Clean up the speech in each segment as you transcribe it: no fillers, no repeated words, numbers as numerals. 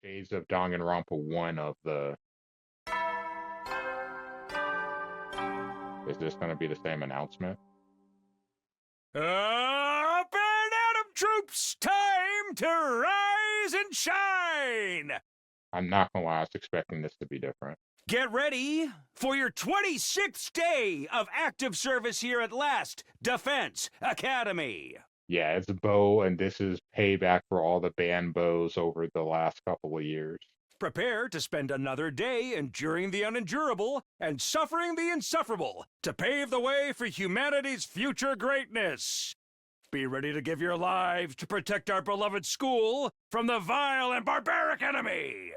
Days of Danganronpa 1 of the. Is this going to be the same announcement? Up and Atom troops, time to rise and shine! I'm not going to lie, I was expecting this to be different. Get ready for your 26th day of active service here at Last Defense Academy. Yeah, it's Bow, and this is payback for all the banned bows over the last couple of years. Prepare to spend another day enduring the unendurable and suffering the insufferable to pave the way for humanity's future greatness. Be ready to give your lives to protect our beloved school from the vile and barbaric enemy.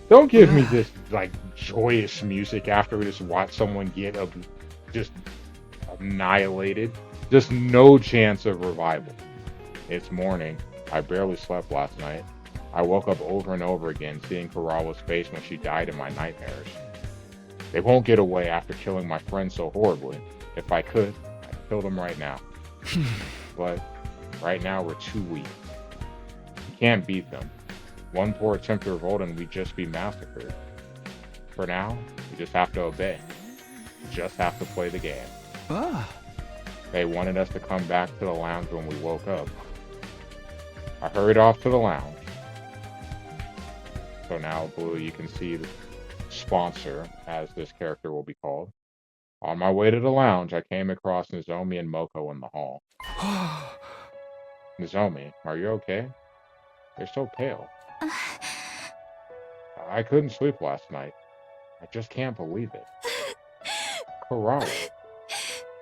Don't give me this like joyous music after we just watch someone get just annihilated. Just no chance of revival. It's morning. I barely slept last night. I woke up over and over again seeing Karawa's face when she died in my nightmares. They won't get away after killing my friend so horribly. If I could, I'd kill them right now. But right now we're too weak. We can't beat them. One poor attempt to revolt and we'd just be massacred. For now, we just have to obey. We just have to play the game. They wanted us to come back to the lounge when we woke up. I hurried off to the lounge. So now, Blue, you can see the sponsor, as this character will be called. On my way to the lounge, I came across Nozomi and Moko in the hall. Nozomi, are you okay? You're so pale. I couldn't sleep last night. I just can't believe it. Karawa,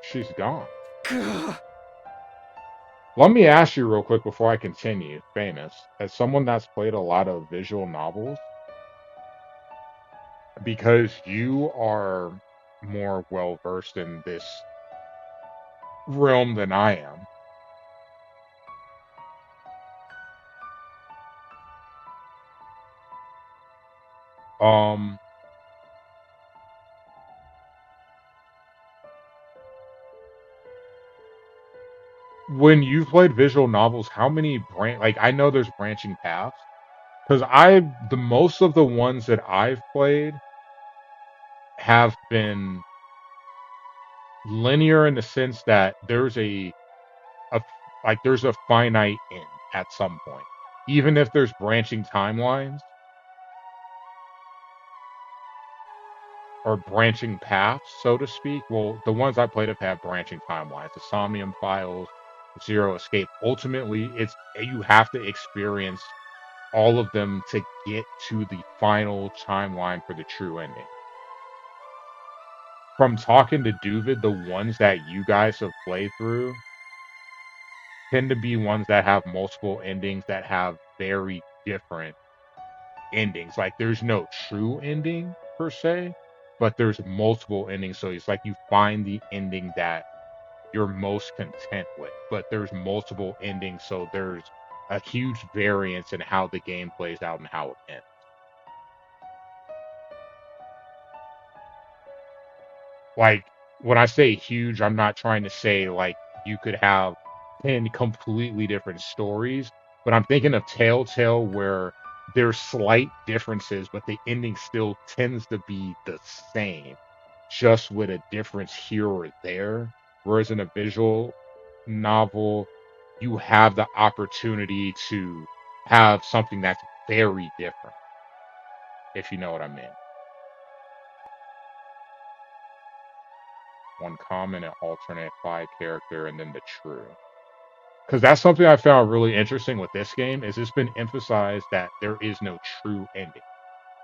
she's gone. Let me ask you real quick before I continue, Famous, as someone that's played a lot of visual novels, because you are more well versed in this realm than I am. Um, when you've played visual novels, how many like I know there's branching paths, because the most of the ones that I've played have been linear in the sense that there's there's a finite end at some point. Even if there's branching timelines or branching paths, so to speak. Well, the ones I played have had branching timelines. The Somnium Files, Zero Escape. Ultimately, you have to experience all of them to get to the final timeline for the true ending. From talking to Duvid, the ones that you guys have played through tend to be ones that have multiple endings that have very different endings. Like there's no true ending per se, but there's multiple endings. So it's like you find the ending that you're most content with, but there's multiple endings. So there's a huge variance in how the game plays out and how it ends. Like when I say huge, I'm not trying to say like you could have 10 completely different stories, but I'm thinking of Telltale where there's slight differences, but the ending still tends to be the same, just with a difference here or there. Whereas in a visual novel, you have the opportunity to have something that's very different, if you know what I mean. One common and alternate 5 character, and then the true. Because that's something I found really interesting with this game is it's been emphasized that there is no true ending.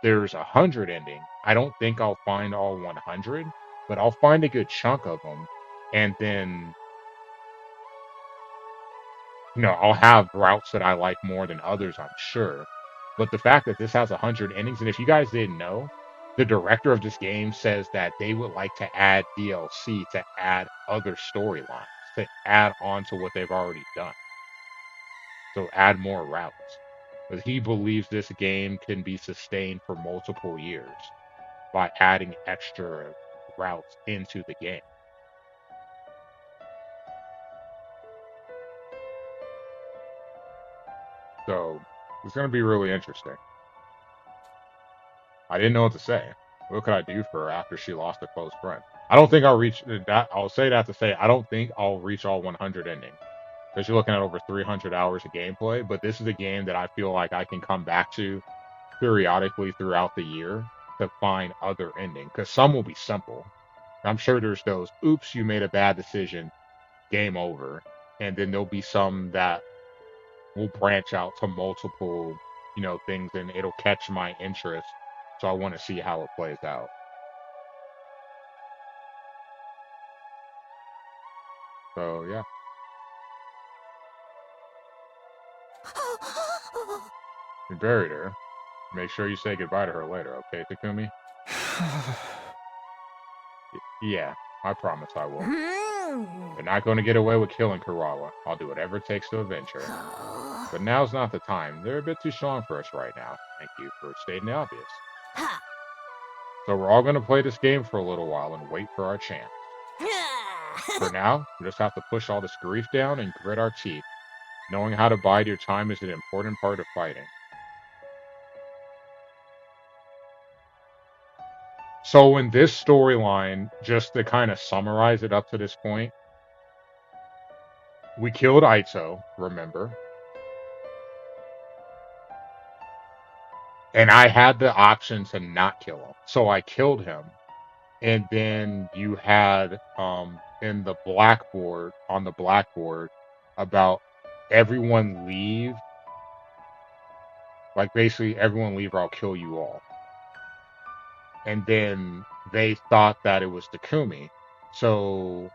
There's 100 ending. I don't think I'll find all 100, but I'll find a good chunk of them, and then I'll have routes that I like more than others, I'm sure. But the fact that this has 100 endings, and if you guys didn't know, the director of this game says that they would like to add DLC to add other storylines, to add on to what they've already done. So add more routes. But he believes this game can be sustained for multiple years by adding extra routes into the game. So it's going to be really interesting. I didn't know what to say. What could I do for her after she lost a close friend? I don't think I'll reach that. I'll say that to say I don't think I'll reach all 100 endings because you're looking at over 300 hours of gameplay. But this is a game that I feel like I can come back to periodically throughout the year to find other endings because some will be simple. I'm sure there's those, oops, you made a bad decision, game over. And then there'll be some that will branch out to multiple, things and it'll catch my interest. So I want to see how it plays out. So yeah, you buried her. Make sure you say goodbye to her later, okay, Takumi? Yeah, I promise I will. You're not going to get away with killing Kurawa. I'll do whatever it takes to avenge her. But now's not the time. They're a bit too strong for us right now. Thank you for stating the obvious. So we're all going to play this game for a little while and wait for our chance. For now, we just have to push all this grief down and grit our teeth. Knowing how to bide your time is an important part of fighting. So in this storyline, just to kind of summarize it up to this point, we killed Aito, remember? And I had the option to not kill him. So I killed him. And then you had in the blackboard, on the blackboard, about everyone leave. Like basically everyone leave or I'll kill you all. And then they thought that it was Takumi. So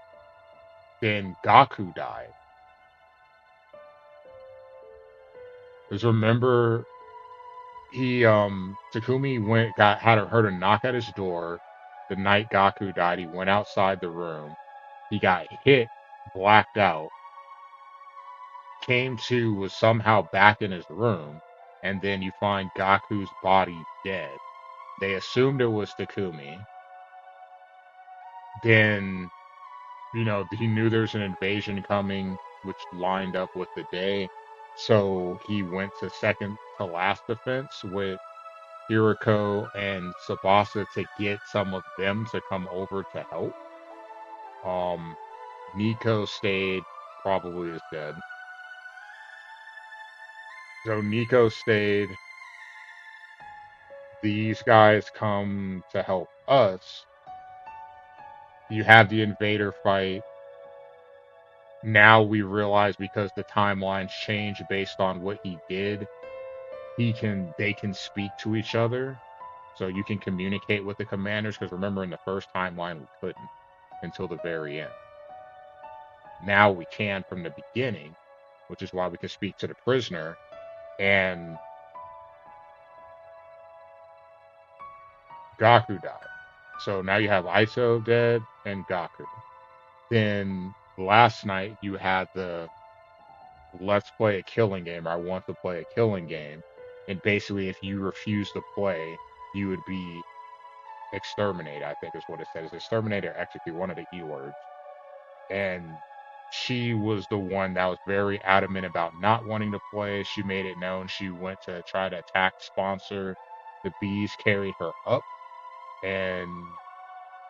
then Gaku died. Because remember, Takumi heard a knock at his door the night Gaku died. He went outside the room. He got hit, blacked out, came to, was somehow back in his room, and then you find Gaku's body dead. They assumed it was Takumi. Then, he knew there's an invasion coming, which lined up with the day. So he went to second to last defense with Hiriko and Tsubasa to get some of them to come over to help. Nico stayed, probably is dead. So Nico stayed. These guys come to help us. You have the invader fight. Now we realize because the timelines change based on what he did, they can speak to each other. So you can communicate with the commanders, because remember in the first timeline we couldn't until the very end. Now we can from the beginning, which is why we can speak to the prisoner. And Gaku died. So now you have Iso dead and Gaku. Then last night you had the let's play a killing game, or I want to play a killing game. And basically if you refuse to play, you would be exterminated, I think is what it says. Exterminate or execute, one of the E words. And she was the one that was very adamant about not wanting to play. She made it known she went to try to attack sponsor. The bees carried her up and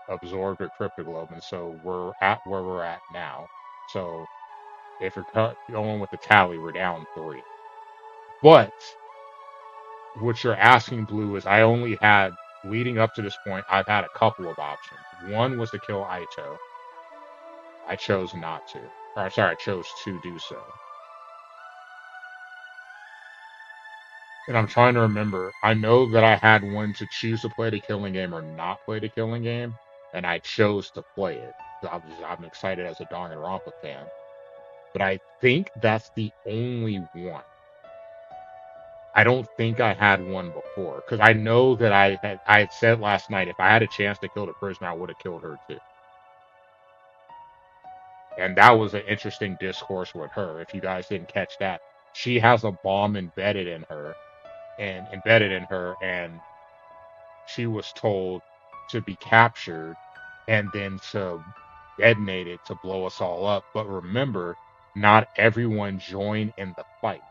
absorbed her cryptoglobin. So we're at where we're at now. So if you're going with the tally, we're down 3. But what you're asking, Blue, is I only had, leading up to this point, I've had a couple of options. One was to kill Aito. I chose not to. Or sorry, I chose to do so. And I'm trying to remember. I know that I had one to choose to play the killing game or not play the killing game, and I chose to play it. I'm excited as a Danganronpa fan. But I think that's the only one. I don't think I had one before, because I know that I had said last night if I had a chance to kill the prisoner, I would have killed her too. And that was an interesting discourse with her. If you guys didn't catch that, she has a bomb embedded in her, and she was told to be captured and then to detonate it to blow us all up. But remember, not everyone joined in the fight.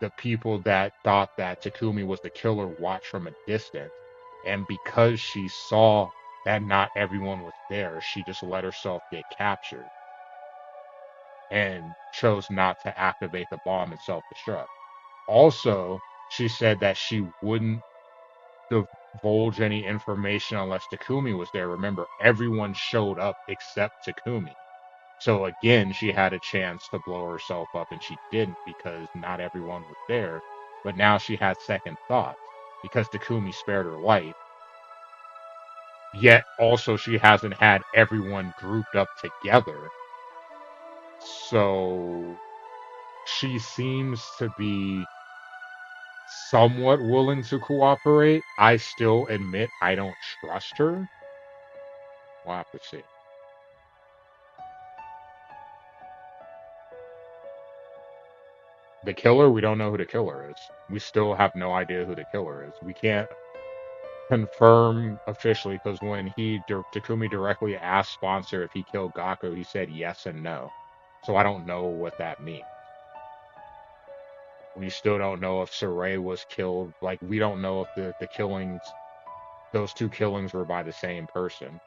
the people that thought that Takumi was the killer watched from a distance. And because she saw that not everyone was there, she just let herself get captured and chose not to activate the bomb and self-destruct. Also, she said that she wouldn't divulge any information unless Takumi was there. Remember, everyone showed up except Takumi. So again, she had a chance to blow herself up and she didn't because not everyone was there. But now she had second thoughts because Takumi spared her life. Yet also she hasn't had everyone grouped up together. So she seems to be somewhat willing to cooperate. I still admit I don't trust her. We'll have to see. The killer, we don't know who the killer is. We still have no idea who the killer is. We can't confirm officially because when Takumi directly asked Sponsor if he killed Gaku, he said yes and no. So I don't know what that means. We still don't know if Saray was killed. Like, we don't know if the killings, those two killings were by the same person.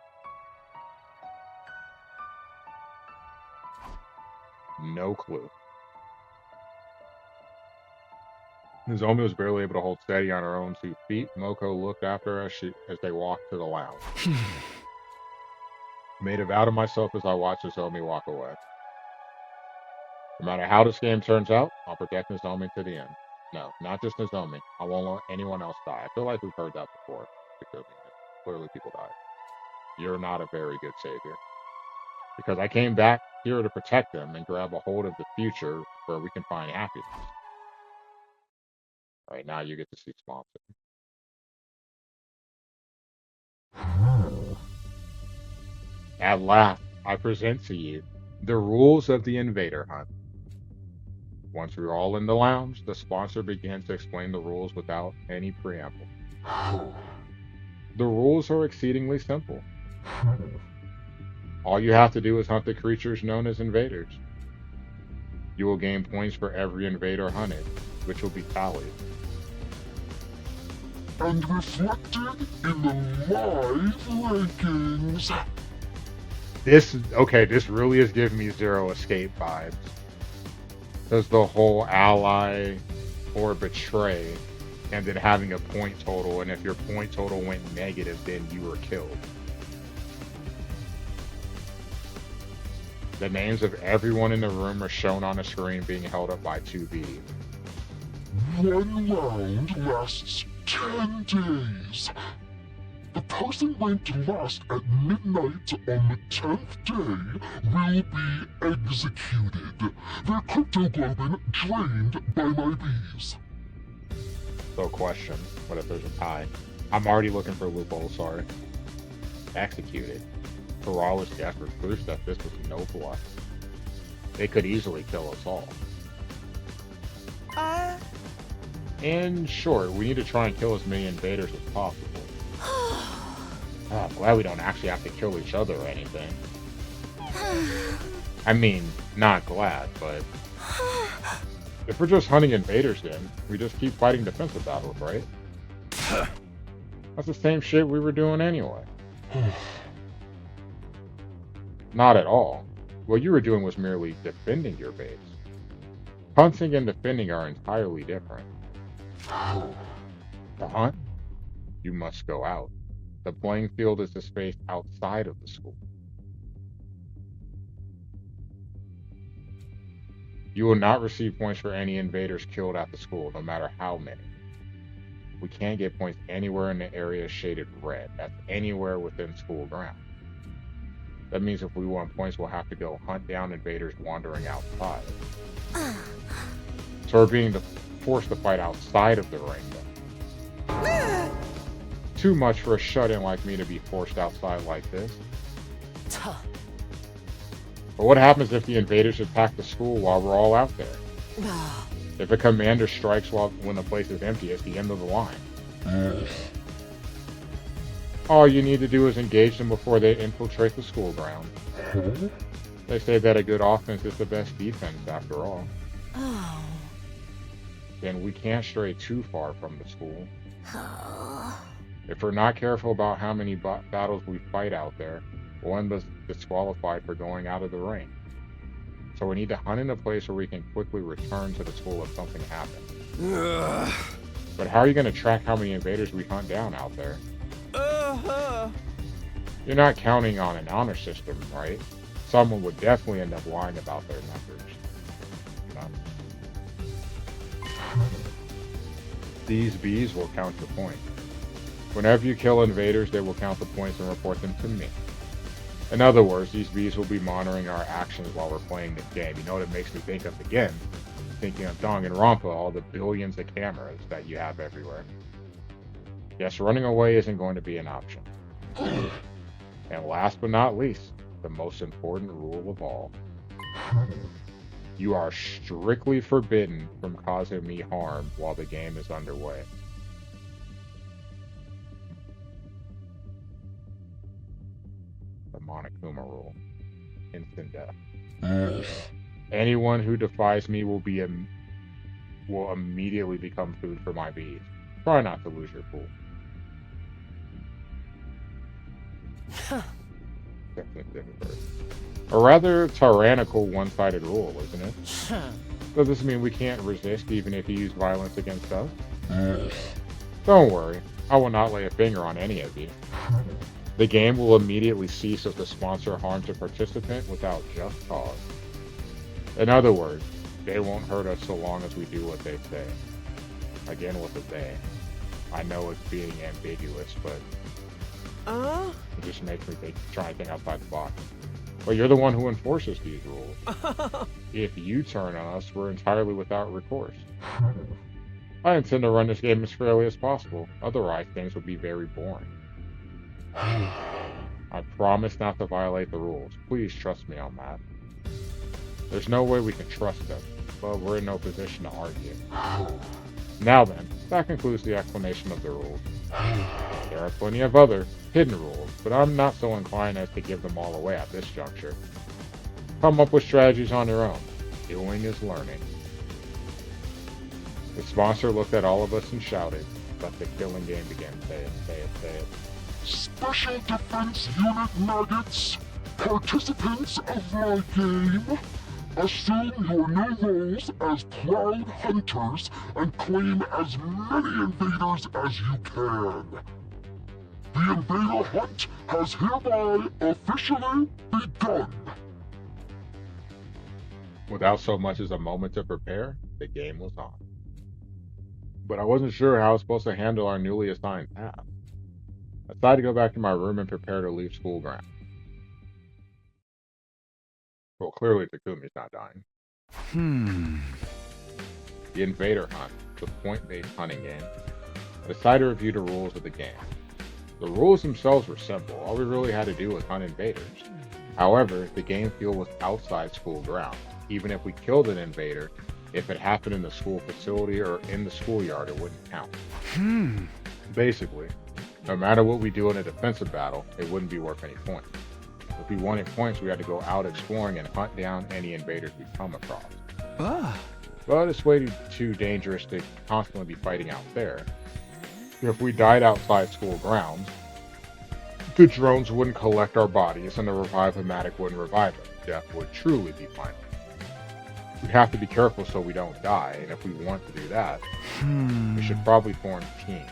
No clue. Nozomi was barely able to hold steady on her own 2 feet. Moko looked after her as they walked to the lounge. Made a vow to myself as I watched Nozomi walk away. No matter how this game turns out, I'll protect Nozomi to the end. No, not just Nozomi. I won't let anyone else die. I feel like we've heard that before. Clearly people died. You're not a very good savior. Because I came back here to protect them and grab a hold of the future where we can find happiness. Alright, now you get to see Sponsor. At last, I present to you the rules of the Invader Hunt. Once we were all in the lounge, the Sponsor began to explain the rules without any preamble. The rules are exceedingly simple. All you have to do is hunt the creatures known as invaders. You will gain points for every invader hunted, which will be tallied. And reflected in the live rankings. This really is giving me Zero Escape vibes. Because the whole ally or betray and then having a point total, and if your point total went negative, then you were killed. The names of everyone in the room are shown on a screen being held up by 2B. One round lasts 10 days. The person ranked last at midnight on the 10th day will be executed. Their cryptoglobin drained by my bees. So question, what if there's a tie? I'm already looking for loopholes, sorry. Executed. Corral was desperate proof that this was no bluff. They could easily kill us all. In short, we need to try and kill as many invaders as possible. I'm glad we don't actually have to kill each other or anything. I mean, not glad, but... If we're just hunting invaders then, we just keep fighting defensive battles, right? That's the same shit we were doing anyway. Not at all. What you were doing was merely defending your base. Hunting and defending are entirely different. To hunt, you must go out. The playing field is the space outside of the school. You will not receive points for any invaders killed at the school, no matter how many. We can't get points anywhere in the area shaded red. That's anywhere within school grounds. That means if we want points, we'll have to go hunt down invaders wandering outside. So we're being forced to fight outside of the ring, then. Too much for a shut-in like me to be forced outside like this. But what happens if the invaders attack the school while we're all out there? If a commander strikes when the place is empty, it's the end of the line. All you need to do is engage them before they infiltrate the school ground. They say that a good offense is the best defense, after all. and we can't stray too far from the school. If we're not careful about how many battles we fight out there, we'll end up disqualified for going out of the ring. So we need to hunt in a place where we can quickly return to the school if something happens. But how are you going to track how many invaders we hunt down out there? You're not counting on an honor system, right? Someone would definitely end up lying about their numbers. No. These bees will count your points. Whenever you kill invaders, they will count the points and report them to me. In other words, these bees will be monitoring our actions while we're playing this game. You know what it makes me think of again? Thinking of Danganronpa, all the billions of cameras that you have everywhere. Yes, running away isn't going to be an option. And last but not least, the most important rule of all. You are strictly forbidden from causing me harm while the game is underway. The Monokuma rule. Instant death. Anyone who defies me will immediately become food for my bees. Try not to lose your cool. A rather tyrannical one-sided rule, isn't it? Does this mean we can't resist even if you use violence against us? Don't worry, I will not lay a finger on any of you. The game will immediately cease if the sponsor harms a participant without just cause. In other words, they won't hurt us so long as we do what they say. Again with the they. I know it's being ambiguous, but it just makes me try and think outside the box. But you're the one who enforces these rules. If you turn on us, we're entirely without recourse. I intend to run this game as fairly as possible, otherwise things would be very boring. I promise not to violate the rules. Please trust me on that. There's no way we can trust them, but we're in no position to argue. Now then, that concludes the explanation of the rules. There are plenty of other hidden rules, but I'm not so inclined as to give them all away at this juncture. Come up with strategies on your own. Doing is learning. The sponsor looked at all of us and shouted, "Let the killing game begin." Say it, say it, say it. Special Defense Unit Maggots, participants of my game, assume your new roles as proud hunters and claim as many invaders as you can. The invader hunt has hereby officially begun. Without so much as a moment to prepare, the game was on. But I wasn't sure how I was supposed to handle our newly assigned task. I decided to go back to my room and prepare to leave school ground. Well, clearly Takumi's not dying. The Invader Hunt, the point-based hunting game. I decided to review the rules of the game. The rules themselves were simple. All we really had to do was hunt invaders. However, the game field was outside school grounds. Even if we killed an invader, if it happened in the school facility or in the schoolyard, it wouldn't count. Basically, no matter what we do in a defensive battle, it wouldn't be worth any points. If we wanted points, we had to go out exploring and hunt down any invaders we come across. But it's way too dangerous to constantly be fighting out there. If we died outside school grounds, the drones wouldn't collect our bodies and the Revive-O-Matic wouldn't revive us. Death would truly be final. We have to be careful so we don't die, and if we want to do that, we should probably form teams.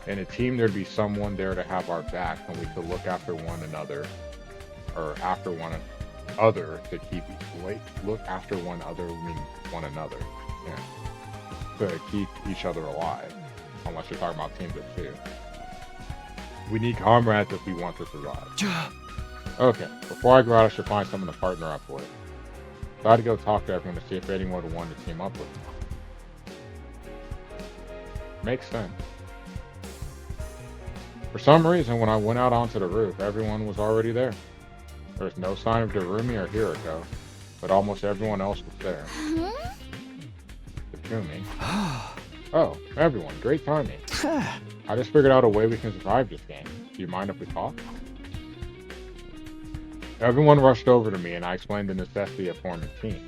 In a team, there'd be someone there to have our back, and we could look after one another, or after one other to keep look after one other, mean one another, to keep each other alive. Unless you're talking about teams of two. We need comrades if we want to survive. Okay, before I go out, I should find someone to partner up with. So I had to go talk to everyone to see if anyone would want to team up with me. Makes sense. For some reason, when I went out onto the roof, everyone was already there. There's no sign of Darumi or Hiroko, but almost everyone else was there. Takumi. Oh, everyone, great timing. I just figured out a way we can survive this game. Do you mind if we talk? Everyone rushed over to me and I explained the necessity of forming teams.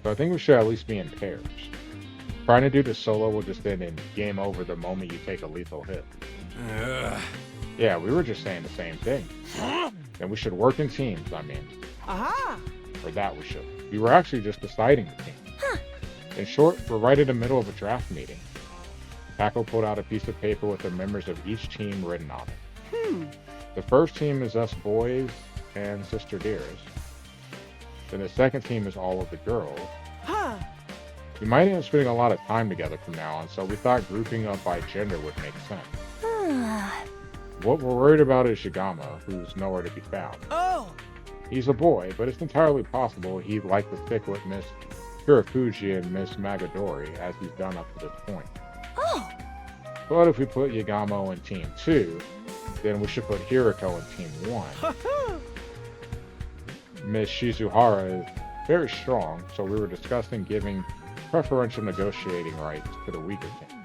So I think we should at least be in pairs. Trying to do this solo will just end in game over the moment you take a lethal hit. Yeah, we were just saying the same thing. And we should work in teams, I mean. Aha! Or that we should. We were actually just deciding the team. In short, we're right in the middle of a draft meeting. Paco pulled out a piece of paper with the members of each team written on it. The first team is us boys and Sister Deers. Then the second team is all of the girls. Huh. We might end up spending a lot of time together from now on, so we thought grouping up by gender would make sense. What we're worried about is Shigama, who's nowhere to be found. Oh! He's a boy, but it's entirely possible he'd like to stick with Miss Kurafuji and Miss Magadori, as he's done up to this point. Oh! But if we put Yagamo in Team 2, then we should put Hiriko in Team 1. Miss Shizuhara is very strong, so we were discussing giving preferential negotiating rights to the weaker team.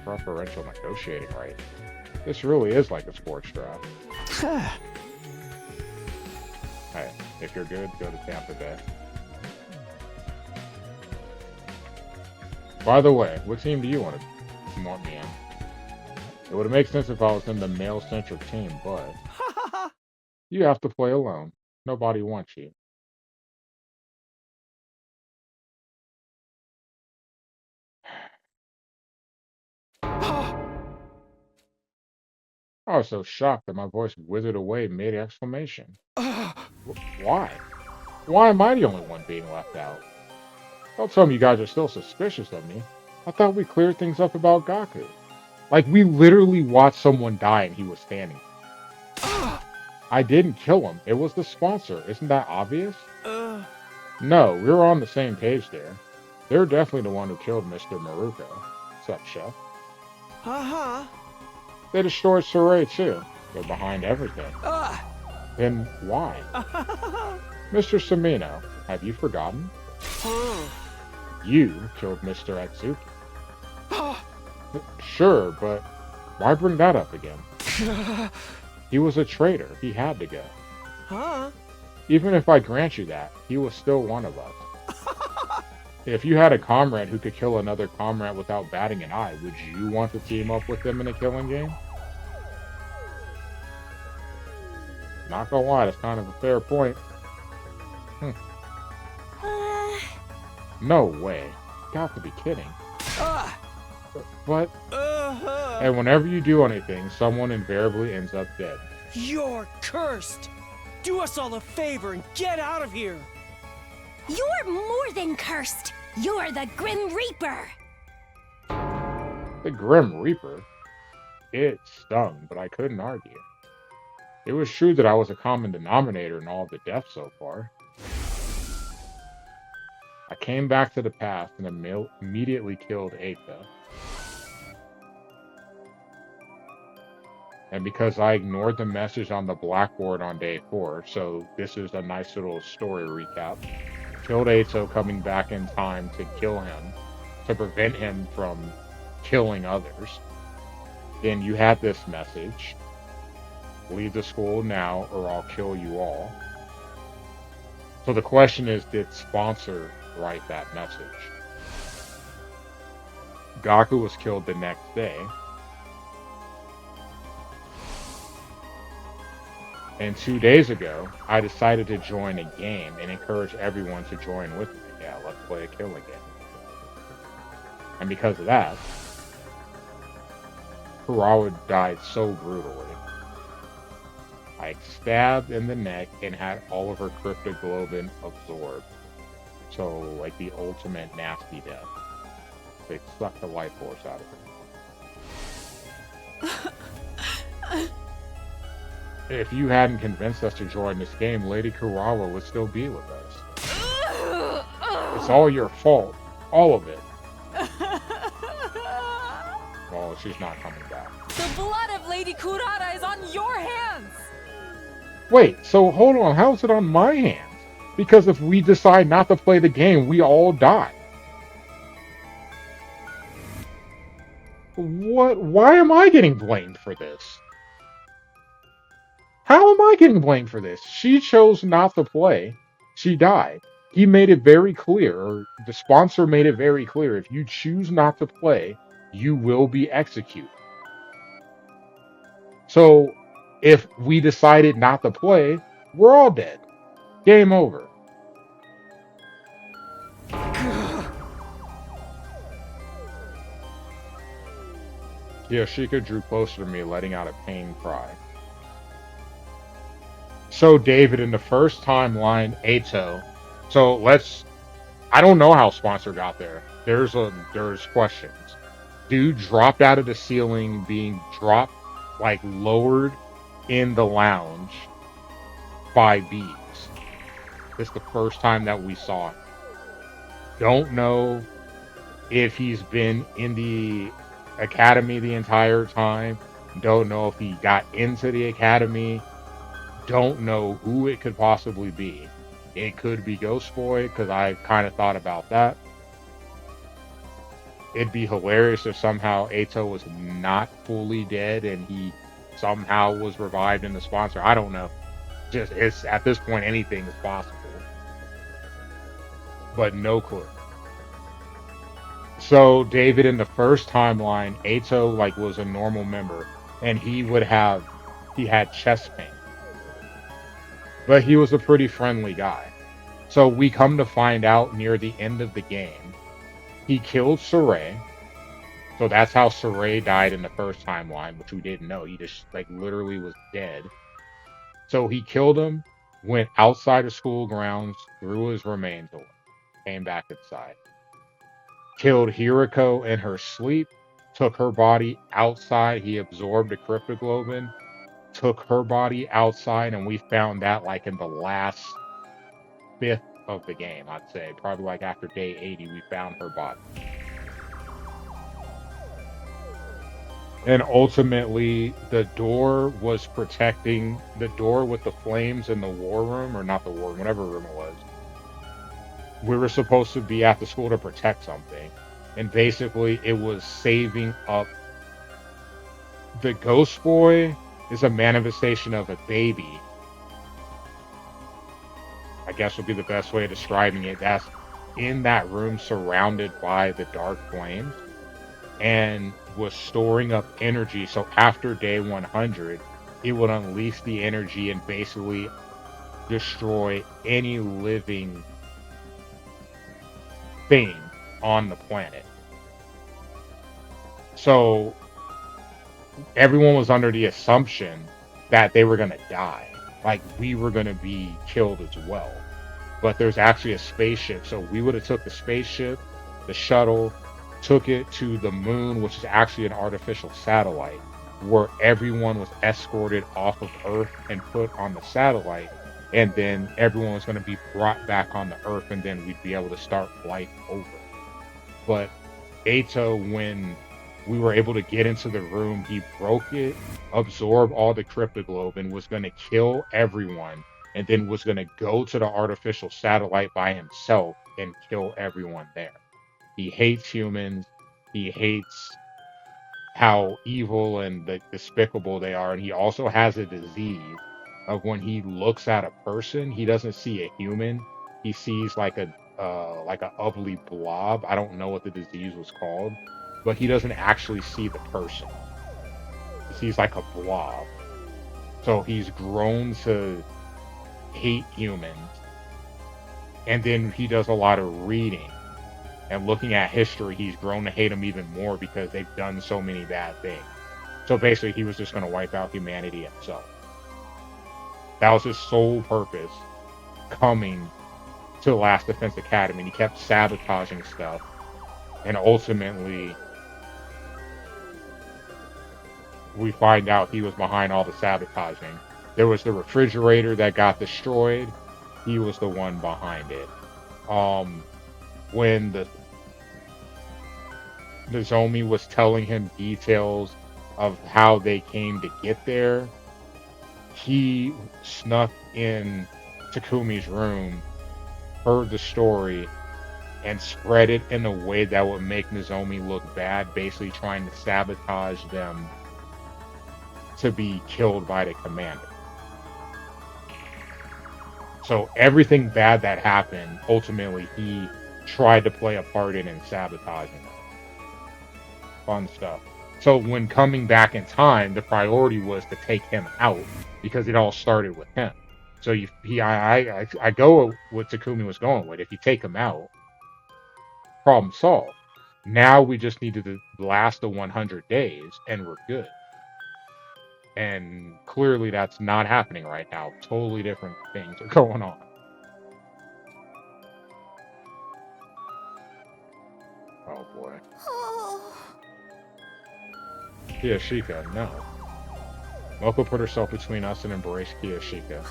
Preferential negotiating rights? This really is like a sports draft. Hey, if you're good, go to Tampa Bay. By the way, what team do you want me in? It would make sense if I was in the male-centric team, but you have to play alone. Nobody wants you. I was so shocked that my voice withered away mid-exclamation. Why? Why am I the only one being left out? Don't tell me you guys are still suspicious of me. I thought we cleared things up about Gaku. Like, we literally watched someone die and he was standing. I didn't kill him. It was the sponsor. Isn't that obvious? No, we were on the same page there. They're definitely the one who killed Mr. Maruko. Sup, Chef? They destroyed Surrey too. They're behind everything. Then why? Mr. Samino, have you forgotten? You killed Mr. Atsuki. Sure, but why bring that up again? He was a traitor. He had to go. Even if I grant you that, he was still one of us. If you had a comrade who could kill another comrade without batting an eye, would you want to team up with them in a killing game? Not gonna lie, that's kind of a fair point. No way. Got to be kidding. But... And whenever you do anything, someone invariably ends up dead. You're cursed! Do us all a favor and get out of here! You're more than cursed! You're the Grim Reaper! The Grim Reaper? It stung, but I couldn't argue. It was true that I was a common denominator in all of the deaths so far. I came back to the past and immediately killed Eita. And because I ignored the message on the blackboard on day 4, so this is a nice little story recap. Killed Eito, coming back in time to kill him, to prevent him from killing others. Then you had this message. Leave the school now or I'll kill you all. So the question is, did Sponsor write that message? Gaku was killed the next day. And 2 days ago, I decided to join a game and encourage everyone to join with me. Yeah, let's play a killing game. And because of that, Kurawa died so brutally. I stabbed in the neck and had all of her cryptoglobin absorbed. So, like the ultimate nasty death. They sucked the life force out of her. If you hadn't convinced us to join this game, Lady Kurawa would still be with us. It's all your fault. All of it. Well, she's not coming back. The blood of Lady Kurara is on your hands! Wait, so hold on, how's it on my hands? Because if we decide not to play the game, we all die. What? Why am I getting blamed for this? How am I getting blamed for this? She chose not to play. She died. he made it very clear, or the sponsor made it very clear, if you choose not to play, you will be executed. So if we decided not to play, we're all dead. Game over. Yoshika drew closer to me, letting out a pained cry. So David, in the first timeline, Ato. So I don't know how sponsor got there. There's questions. Dude dropped out of the ceiling, being dropped, like lowered in the lounge by bees. This is the first time that we saw it. Don't know if he's been in the academy the entire time. Don't know if he got into the academy. Don't know who it could possibly be. It could be Ghost Boy, because I kind of thought about that. It'd be hilarious if somehow Ato was not fully dead and he somehow was revived in the sponsor. I don't know. Just it's at this point anything is possible. But no clue. So David, in the first timeline, Ato like was a normal member and he had chest pain. But he was a pretty friendly guy. So we come to find out near the end of the game, he killed Saray. So that's how Saray died in the first timeline, which we didn't know. He just like literally was dead. So he killed him, went outside of school grounds, threw his remains away, came back inside. Killed Hiriko in her sleep, took her body outside. He absorbed the cryptoglobin, took her body outside, and we found that like in the last fifth of the game, I'd say. Probably like after day 80, we found her body. And ultimately, the door was protecting the door with the flames in the war room, or not the war room, whatever room it was. We were supposed to be at the school to protect something. And basically, it was saving up. The Ghost Boy is a manifestation of a baby. I guess would be the best way of describing it. That's in that room surrounded by the dark flames and was storing up energy. So after day 100, it would unleash the energy and basically destroy any living thing on the planet. So everyone was under the assumption that they were going to die. Like we were going to be killed as well. But there's actually a spaceship. So we would have took the spaceship, the shuttle, took it to the moon, which is actually an artificial satellite, where everyone was escorted off of Earth and put on the satellite. And then everyone was going to be brought back on the Earth, and then we'd be able to start life over. But Ato, when we were able to get into the room, he broke it, absorbed all the cryptoglobin, was going to kill everyone, and then was going to go to the artificial satellite by himself and kill everyone there. He hates humans. He hates how evil and despicable they are. And he also has a disease of when he looks at a person, he doesn't see a human. He sees like a ugly blob. I don't know what the disease was called, but he doesn't actually see the person. He sees like a blob. So he's grown to hate humans. And then he does a lot of reading. And looking at history, he's grown to hate them even more because they've done so many bad things. So basically, he was just going to wipe out humanity himself. That was his sole purpose coming to the Last Defense Academy. And he kept sabotaging stuff. And ultimately, we find out he was behind all the sabotaging. There was the refrigerator that got destroyed. He was the one behind it. When the Nozomi was telling him details of how they came to get there, he snuck in Takumi's room, heard the story, and spread it in a way that would make Nozomi look bad, basically trying to sabotage them to be killed by the commander. So everything bad that happened, ultimately, he tried to play a part in and sabotaging it. Fun stuff. So when coming back in time, the priority was to take him out because it all started with him. So I go with what Takumi was going with. If you take him out, problem solved. Now we just need to last the 100 days and we're good. And clearly that's not happening right now. Totally different things are going on. Oh boy. Kiyoshika, no. Moko put herself between us and embraced Kiyoshika.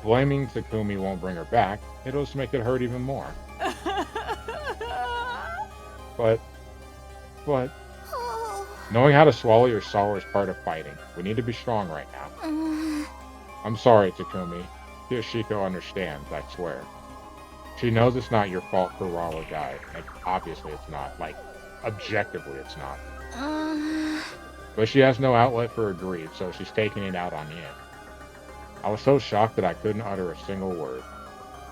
Blaming Takumi won't bring her back. It'll just make it hurt even more. But, knowing how to swallow your sorrow is part of fighting. We need to be strong right now. I'm sorry, Takumi. Kiyoshika understands, I swear. She knows it's not your fault for Rawa died. Like, obviously it's not. Like, objectively it's not. But she has no outlet for her grief, so she's taking it out on you. I was so shocked that I couldn't utter a single word.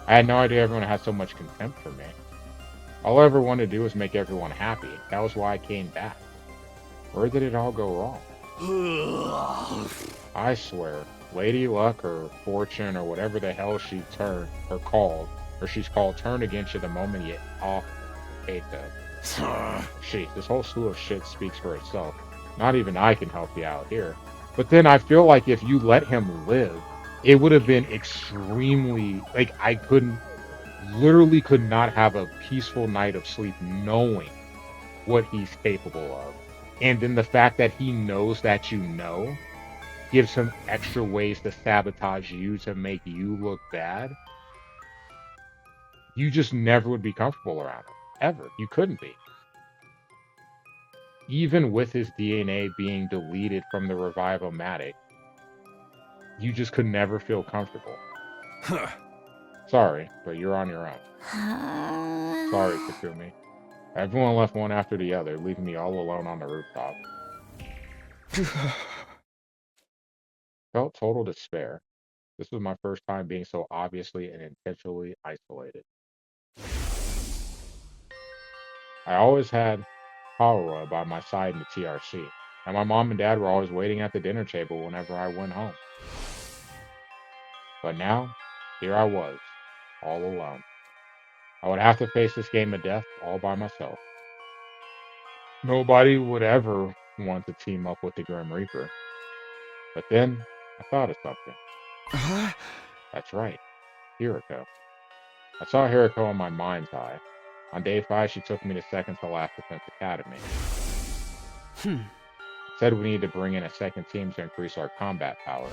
I had no idea everyone had so much contempt for me. All I ever wanted to do was make everyone happy. That was why I came back. Where did it all go wrong? I swear, Lady Luck or Fortune or whatever the hell she's called, turned against you the moment you off Keita. Shit, this whole slew of shit speaks for itself. Not even I can help you out here. But then I feel like if you let him live, it would have been extremely, like, I literally could not have a peaceful night of sleep knowing what he's capable of. And then the fact that he knows that you know gives him extra ways to sabotage you, to make you look bad. You just never would be comfortable around him. Ever. You couldn't be. Even with his DNA being deleted from the Revive-O-Matic, you just could never feel comfortable. Sorry, but you're on your own. Sorry, Takumi. Everyone left one after the other, leaving me all alone on the rooftop. Felt total despair. This was my first time being so obviously and intentionally isolated. I always had Haruha by my side in the TRC, and my mom and dad were always waiting at the dinner table whenever I went home. But now, here I was, all alone. I would have to face this game of death all by myself. Nobody would ever want to team up with the Grim Reaper. But then, I thought of something. That's right, Hiriko. I saw Hiriko in my mind's eye. On day 5, she took me to second to last Defense Academy. Said we need to bring in a second team to increase our combat power.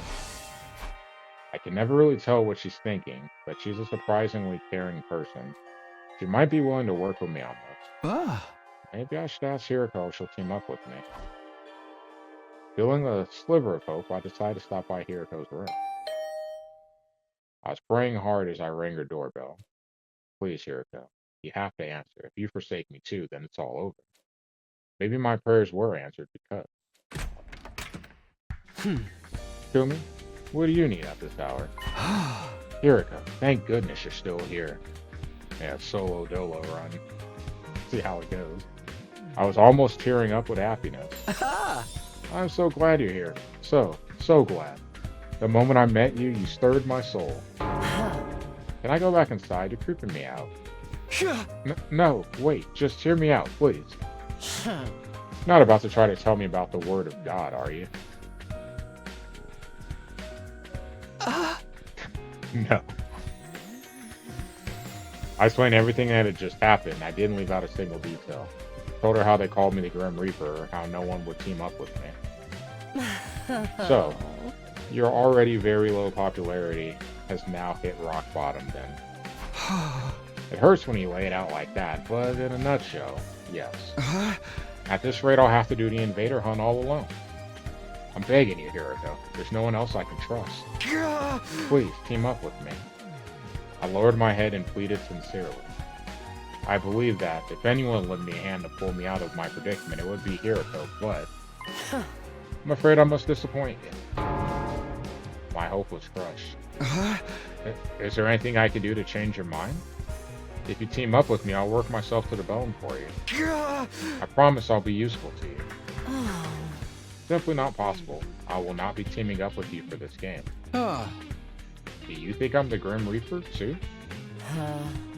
I can never really tell what she's thinking, but she's a surprisingly caring person. She might be willing to work with me on this. Maybe I should ask Hiriko if she'll team up with me. Feeling a sliver of hope, I decided to stop by Hiriko's room. I was praying hard as I rang her doorbell. Please, Hiriko, you have to answer. If you forsake me too, then it's all over. Maybe my prayers were answered because. Takumi, what do you need at this hour? Hiriko, thank goodness you're still here. Yeah, solo dolo run. See how it goes. I was almost tearing up with happiness. I'm so glad you're here. So glad. The moment I met you, you stirred my soul. Can I go back inside? You're creeping me out. No, wait, just hear me out, please. Not about to try to tell me about the word of God, are you? No. I explained everything that had just happened. I didn't leave out a single detail. Told her how they called me the Grim Reaper, or how no one would team up with me. So, your already very low popularity has now hit rock bottom then. It hurts when you lay it out like that, but in a nutshell, yes. At this rate, I'll have to do the invader hunt all alone. I'm begging you, Hiriko. There's no one else I can trust. Please, team up with me. I lowered my head and pleaded sincerely. I believe that if anyone lent me a hand to pull me out of my predicament, it would be Hiriko, but I'm afraid I must disappoint you. My hope was crushed. Is there anything I can do to change your mind? If you team up with me, I'll work myself to the bone for you. I promise I'll be useful to you. Oh. Simply not possible. I will not be teaming up with you for this game. Oh. Do you think I'm the Grim Reaper, too?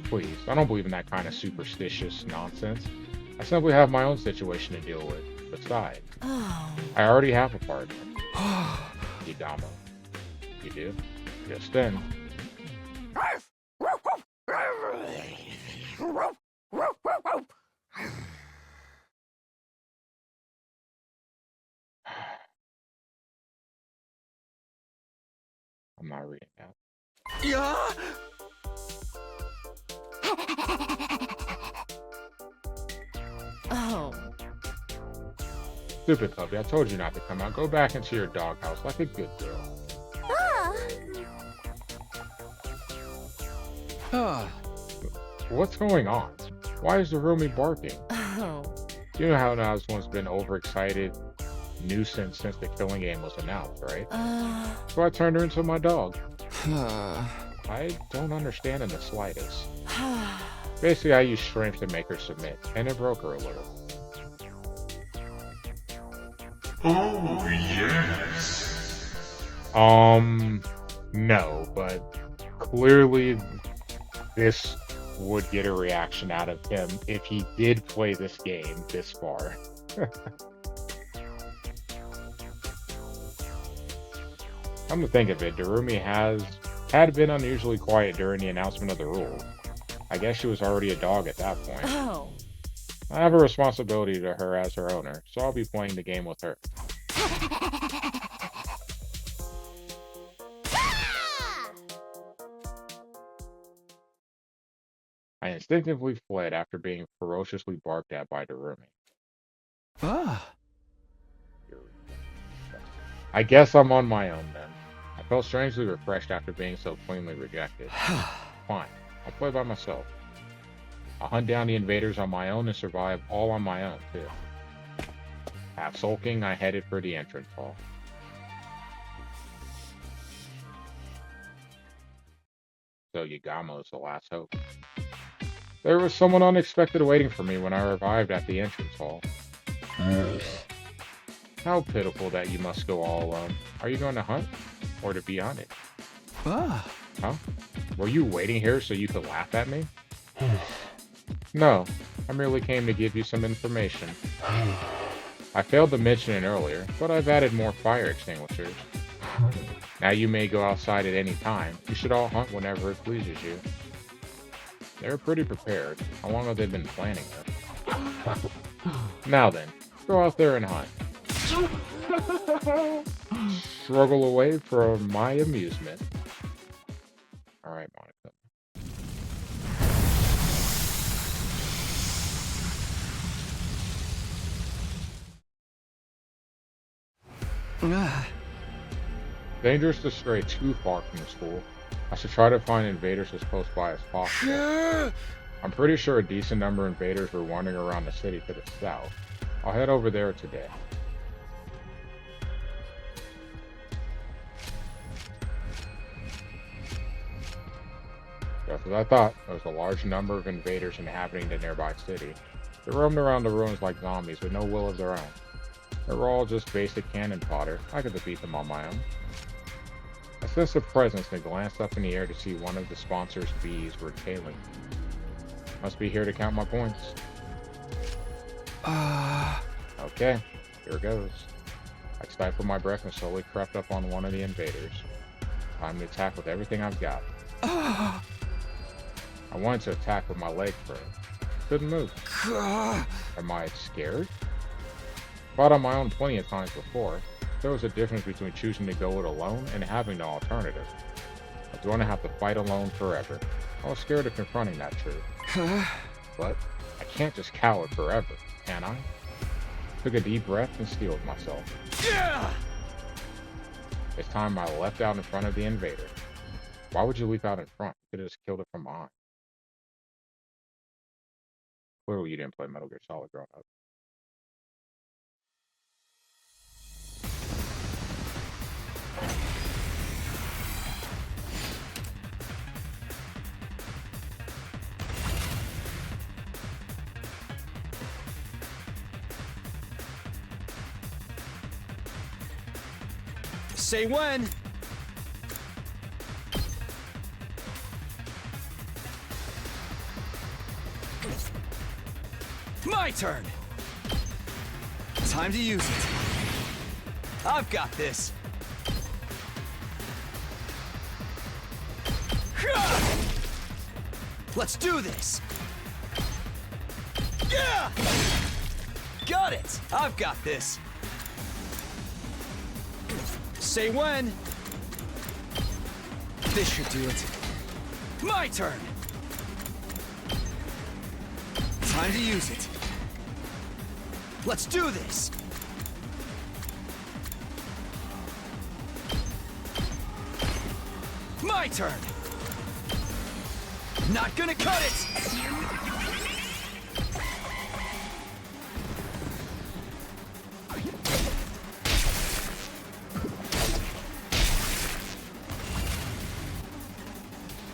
Please, I don't believe in that kind of superstitious nonsense. I simply have my own situation to deal with. Besides, Oh. I already have a partner. Yagamo. You do? Just then. I'm not reading that. Yeah. Oh. Stupid puppy, I told you not to come out. Go back into your doghouse like a good girl. Ah, Oh. What's going on? Why is Darumi barking? oh. You know how Nazwan's been overexcited nuisance since the killing game was announced, right? So I turned her into my dog. I don't understand in the slightest. Basically, I used strength to make her submit, and it broke her a little. Oh, yes. No, but clearly this would get a reaction out of him if he did play this game this far. Come to think of it, Darumi had been unusually quiet during the announcement of the rule. I guess she was already a dog at that point. Oh. I have a responsibility to her as her owner, so I'll be playing the game with her. I instinctively fled after being ferociously barked at by Darumi. Ah. I guess I'm on my own then. I felt strangely refreshed after being so cleanly rejected. Fine, I'll play by myself. I'll hunt down the invaders on my own and survive all on my own, too. Half sulking, I headed for the entrance hall. So Yagamo's the last hope. There was someone unexpected waiting for me when I arrived at the entrance hall. How pitiful that you must go all alone. Are you going to hunt? Or to be hunted? Ah. Huh? Were you waiting here so you could laugh at me? No, I merely came to give you some information. I failed to mention it earlier, but I've added more fire extinguishers. Now you may go outside at any time. You should all hunt whenever it pleases you. They're pretty prepared. How long have they been planning this? Now then, go out there and hunt. Struggle away for my amusement. Alright, Monica. Ah. Dangerous to stray too far from the school. I should try to find invaders as close by as possible. I'm pretty sure a decent number of invaders were wandering around the city to the south. I'll head over there today. Just as I thought, there was a large number of invaders inhabiting the nearby city. They roamed around the ruins like zombies with no will of their own. They were all just basic cannon fodder. I could defeat them on my own. I sensed a presence and glanced up in the air to see one of the sponsor's bees were tailing. Must be here to count my points. Okay, here goes. I stifled my breath and slowly crept up on one of the invaders. Time to attack with everything I've got. I wanted to attack with my leg first. Couldn't move. Am I scared? Fought on my own plenty of times before. There was a difference between choosing to go it alone and having no alternative. I was going to have to fight alone forever. I was scared of confronting that truth. But I can't just cower forever, can I? Took a deep breath and steeled myself. This time I leapt out in front of the invader. Why would you leap out in front? You could have just killed it from behind. Clearly you didn't play Metal Gear Solid growing up. Say when. My turn. Time to use it. I've got this. Let's do this. Yeah! Got it. I've got this. Say when. This should do it. My turn. Time to use it. Let's do this. My turn. Not gonna cut it.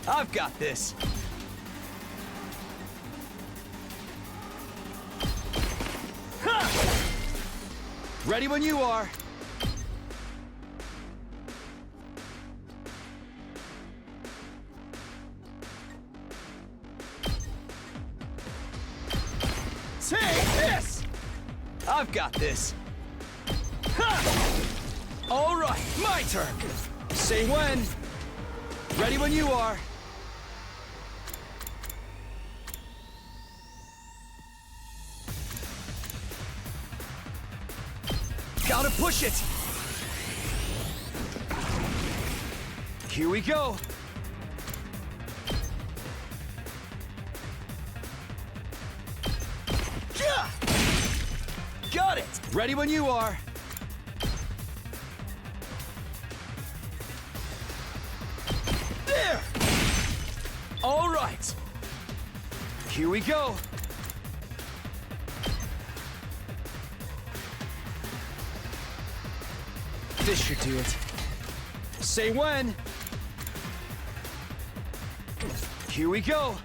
I've got this. Ha! Ready when you are. Take this! I've got this. Ha! All right, my turn. Say when. Ready when you are. Gotta push it. Here we go. Yeah! Got it. Ready when you are. There! All right. Here we go. This should do it. Say when. Here we go.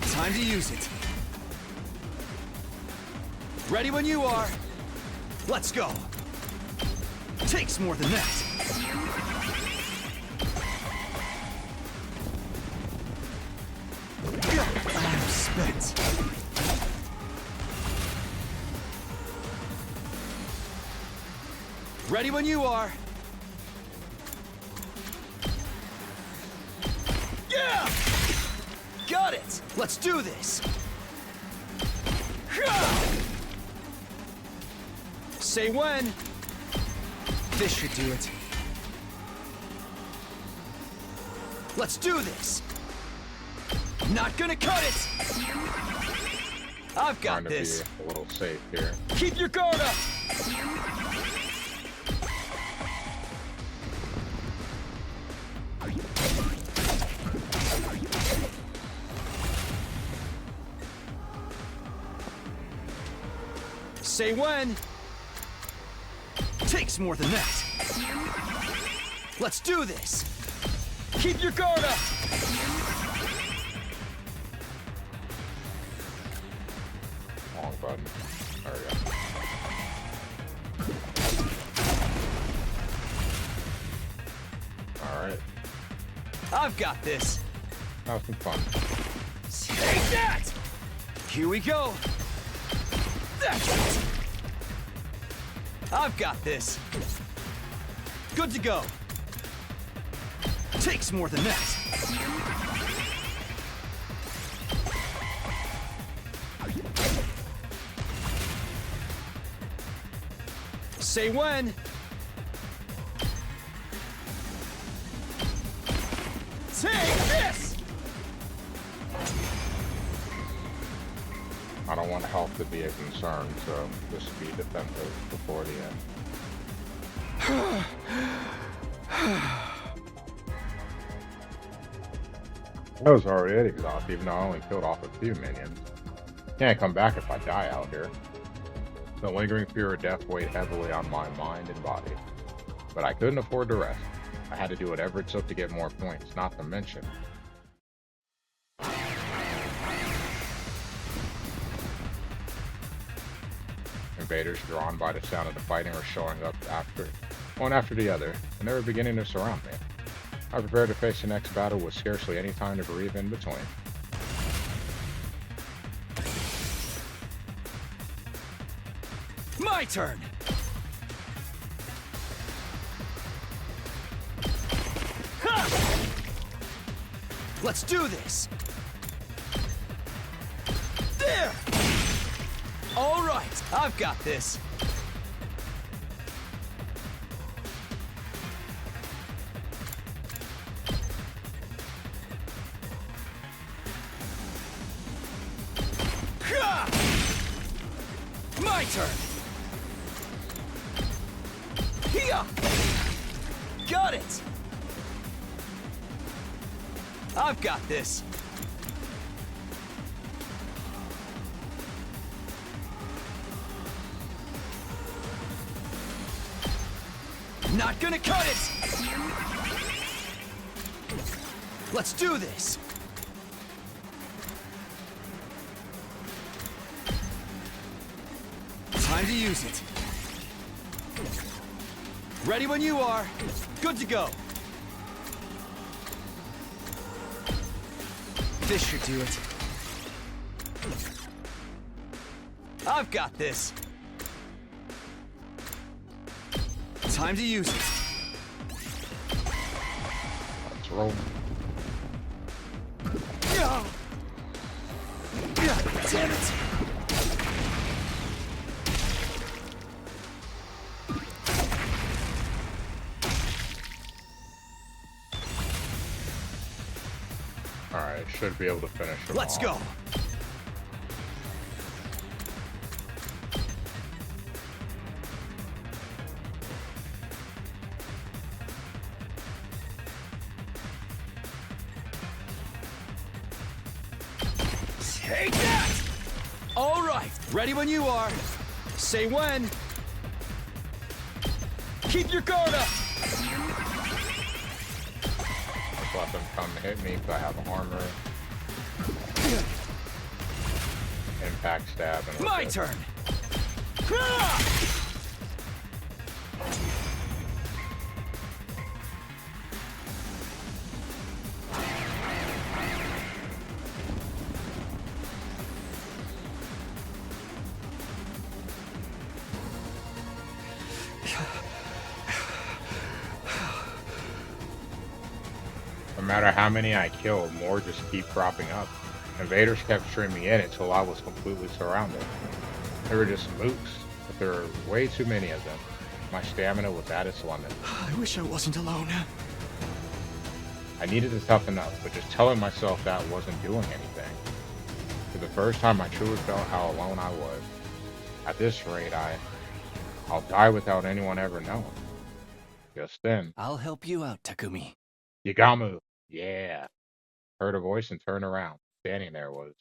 Time to use it. Ready when you are. Let's go. Takes more than that. I'm spent. Ready when you are. Yeah! Got it! Let's do this! Say when. This should do it. Let's do this! Not gonna cut it! I've got Trying to this. be a little safe here. Keep your guard up! Say when. Takes more than that. Let's do this. Keep your guard up. Wrong button. There we go. Alright. I've got this. That was some fun. Take that! Here we go. That's it. I've got this. Good to go. Takes more than that. Say when. Take this! I don't want health to be a concern, so just be defensive before the end. I was already exhausted, even though I only killed off a few minions. Can't come back if I die out here. The lingering fear of death weighed heavily on my mind and body. But I couldn't afford to rest. I had to do whatever it took to get more points, not to mention Invaders, drawn by the sound of the fighting, were showing up one after the other, and they were beginning to surround me. I prepared to face the next battle with scarcely any time to breathe in between. My turn! Ha! Let's do this! There! All right, I've got this. Ha! My turn! Here! Got it! I've got this. Not gonna cut it! Let's do this! Time to use it. Ready when you are. Good to go. This should do it. I've got this. Time to use it. Let's roll. Damn it. Alright, should be able to finish him Let's off. go. Take that! All right, ready when you are. Say when. Keep your guard up. Let's let them come hit me because I have armor. Impact stab and My turn. Ah! No matter how many I killed, more just keep cropping up. Invaders kept streaming in until I was completely surrounded. They were just mooks, but there were way too many of them. My stamina was at its limit. I wish I wasn't alone. I needed to toughen up, but just telling myself that wasn't doing anything. For the first time, I truly felt how alone I was. At this rate, I'll die without anyone ever knowing. Just then, I'll help you out, Takumi. Yagamu, yeah. Heard a voice and turned around. Standing there was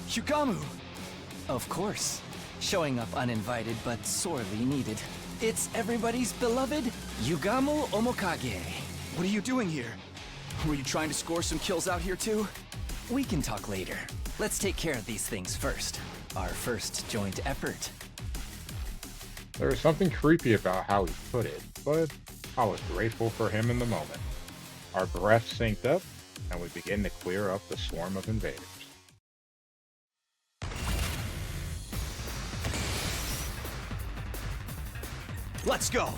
Yugamu! Of course. Showing up uninvited but sorely needed. It's everybody's beloved Yugamu Omokage. What are you doing here? Were you trying to score some kills out here too? We can talk later. Let's take care of these things first. Our first joint effort. There was something creepy about how he put it, but I was grateful for him in the moment. Our breaths synced up, and we began to clear up the swarm of invaders. Let's go!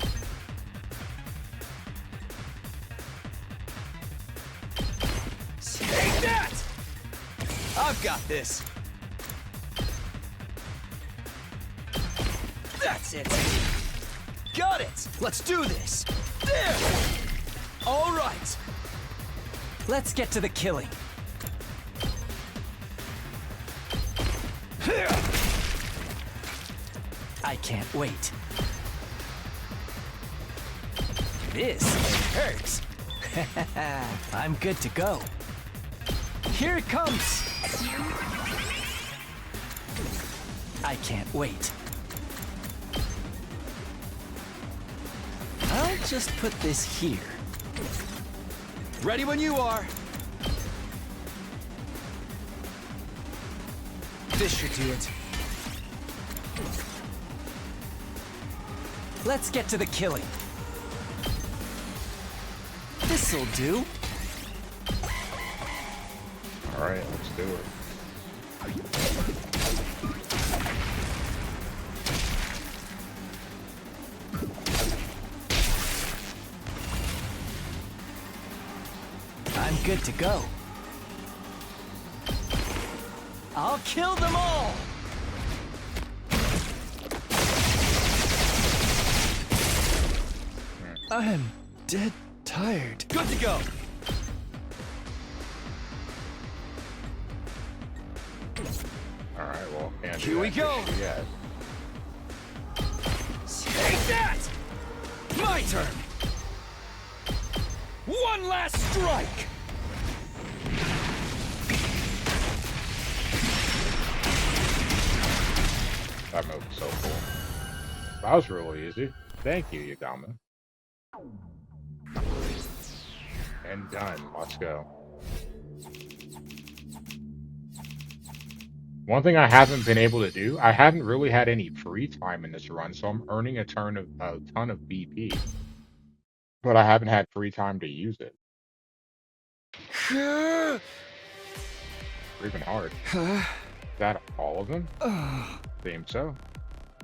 Take that! I've got this! That's it! Got it! Let's do this! There! All right! Let's get to the killing. I can't wait. This hurts. I'm good to go. Here it comes. I can't wait. I'll just put this here. Ready when you are. This should do it. Let's get to the killing. This'll do. Alright, let's do it. I'm good to go. I'll kill them all! I'm dead tired. Good to go. Alright, well, can't do Here we that go. just yet. Take that! My turn. One last strike. That move is so cool. That was really easy. Thank you, Yagama. And done. Let's go. One thing I haven't been able to do, I haven't really had any free time in this run, so I'm earning a ton of BP. But I haven't had free time to use it. Breathing hard. Is that all of them? Seems so.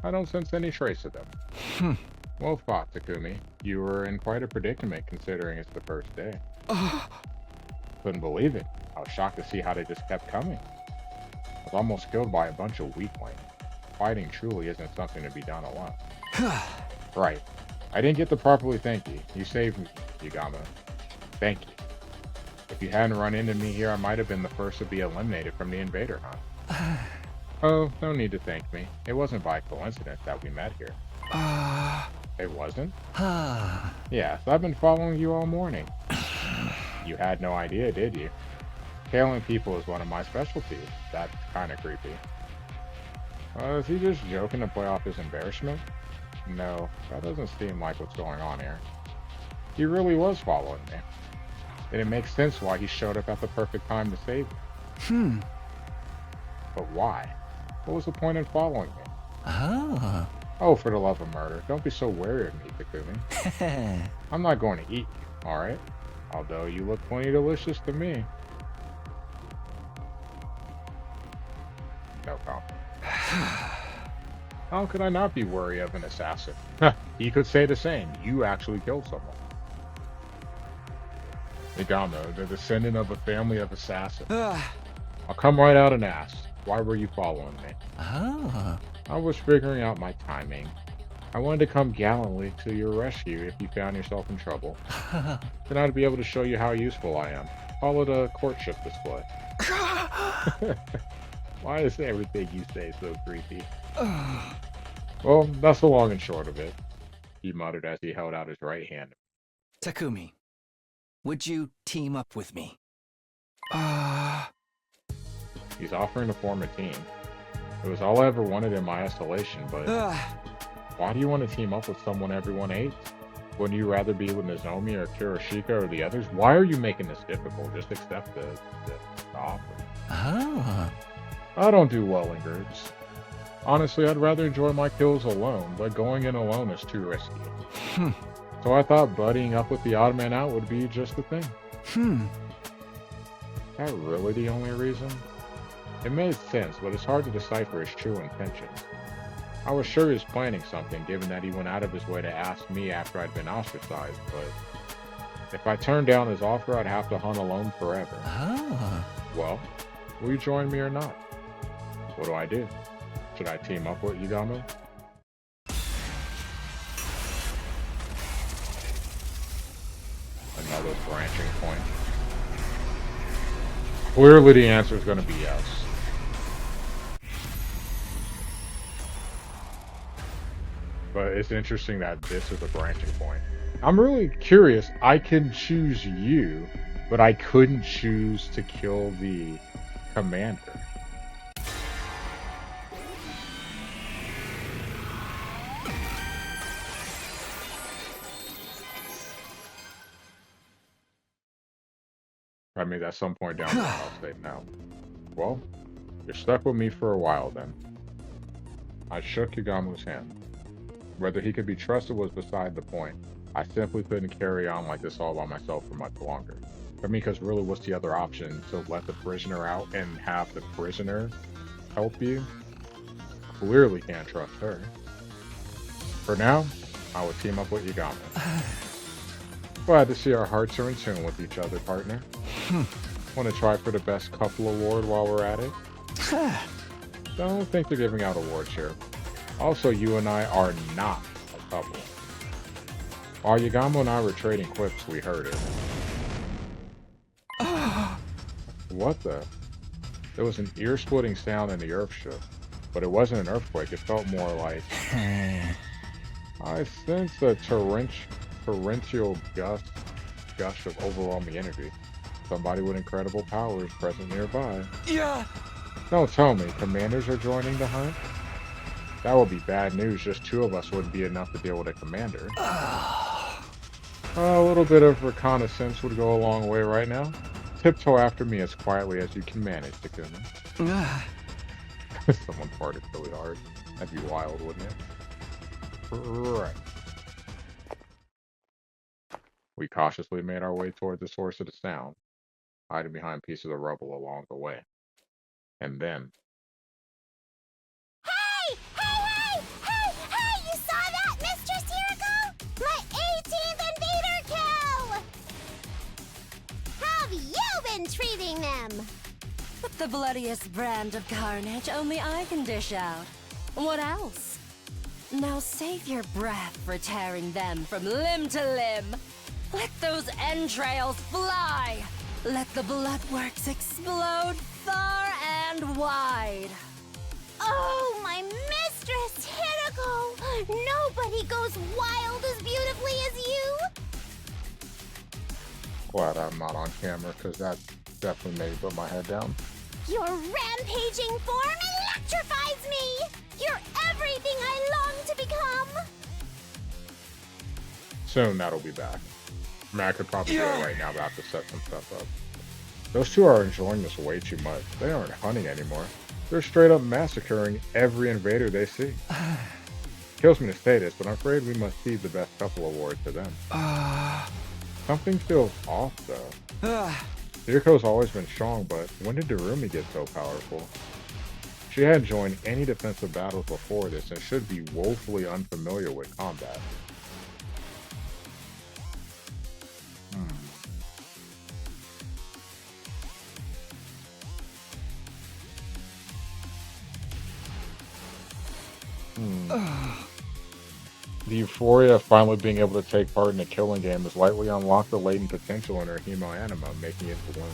I don't sense any trace of them. Well fought, Takumi. You were in quite a predicament considering it's the first day. Couldn't believe it. I was shocked to see how they just kept coming. I was almost killed by a bunch of weaklings. Fighting truly isn't something to be done alone. Right. I didn't get to properly thank you. You saved me, Yagama. Thank you. If you hadn't run into me here, I might have been the first to be eliminated from the invader hunt. Oh, no need to thank me. It wasn't by coincidence that we met here. It wasn't? Yes, I've been following you all morning. You had no idea, did you? Tailing people is one of my specialties. That's kind of creepy. Is he just joking to play off his embarrassment? No, that doesn't seem like what's going on here. He really was following me. And it makes sense why he showed up at the perfect time to save me. But why? What was the point in following me? Oh, for the love of murder, don't be so wary of me, Takumi. I'm not going to eat you, alright? Although you look plenty delicious to me. No comment. How could I not be wary of an assassin? He could say the same. You actually killed someone. Yagama, the descendant of a family of assassins. I'll come right out and ask, why were you following me? I was figuring out my timing. I wanted to come gallantly to your rescue if you found yourself in trouble. Then I'd be able to show you how useful I am. Call it a courtship display. Why is everything you say so creepy? Well, that's the long and short of it, he muttered as he held out his right hand. Takumi, would you team up with me? He's offering to form a team. It was all I ever wanted in my isolation, but why do you want to team up with someone everyone hates? Wouldn't you rather be with Nozomi or Kiroshika or the others? Why are you making this difficult? Just accept the offer. I don't do well in groups. Honestly, I'd rather enjoy my kills alone, but going in alone is too risky. So I thought buddying up with the odd man out would be just the thing. Is that really the only reason? It made sense, but it's hard to decipher his true intentions. I was sure he was planning something, given that he went out of his way to ask me after I'd been ostracized, but if I turned down his offer, I'd have to hunt alone forever. Well, will you join me or not? What do I do? Should I team up with Yagama? Another branching point. Clearly the answer is going to be yes. But it's interesting that this is a branching point. I'm really curious. I can choose you, but I couldn't choose to kill the commander. I mean, at some point down the line, I'll say no. Well, you're stuck with me for a while then. I shook Yagama's hand. Whether he could be trusted was beside the point. I simply couldn't carry on like this all by myself for much longer. I mean, because really, what's the other option? To let the prisoner out and have the prisoner help you? Clearly can't trust her. For now, I will team up with Yagami. Glad to see our hearts are in tune with each other, partner. Want to try for the best couple award while we're at it? Don't think they're giving out awards here. Also, you and I are not a couple. While Yagamo and I were trading quips, we heard it. What the? There was an ear-splitting sound and the earth shook. But it wasn't an earthquake, it felt more like... I sense a torrential gush of overwhelming energy. Somebody with incredible powers present nearby. Yeah. Don't tell me, commanders are joining the hunt? That would be bad news, just two of us wouldn't be enough to deal with a commander. A little bit of reconnaissance would go a long way right now. Tiptoe after me as quietly as you can manage, Takumi. Someone farted really hard. That'd be wild, wouldn't it? Right. We cautiously made our way toward the source of the sound, hiding behind pieces of rubble along the way. And then... Hey! Hey! Hey! Hey! Hey! You saw that, Mistress Hiriko? My 18th invader kill! How have you been treating them? With the bloodiest brand of carnage only I can dish out. What else? Now save your breath for tearing them from limb to limb. Let those entrails fly! Let the bloodworks explode far and wide. Oh, my Mistress Hiriko! Nobody goes wild as beautifully as you! Glad I'm not on camera, because that definitely made me put my head down. Your rampaging form electrifies me! You're everything I long to become! Soon that'll be back. I mean, I could probably do it right now, but I have to set some stuff up. Those two are enjoying this way too much. They aren't hunting anymore. They're straight up massacring every invader they see. Kills me to say this, but I'm afraid we must cede the best couple award to them. Something feels off, though. Hiriko's always been strong, but when did Darumi get so powerful? She hadn't joined any defensive battles before this and should be woefully unfamiliar with combat. The euphoria of finally being able to take part in a killing game has lightly unlocked the latent potential in her hemo-anima, making it bloom.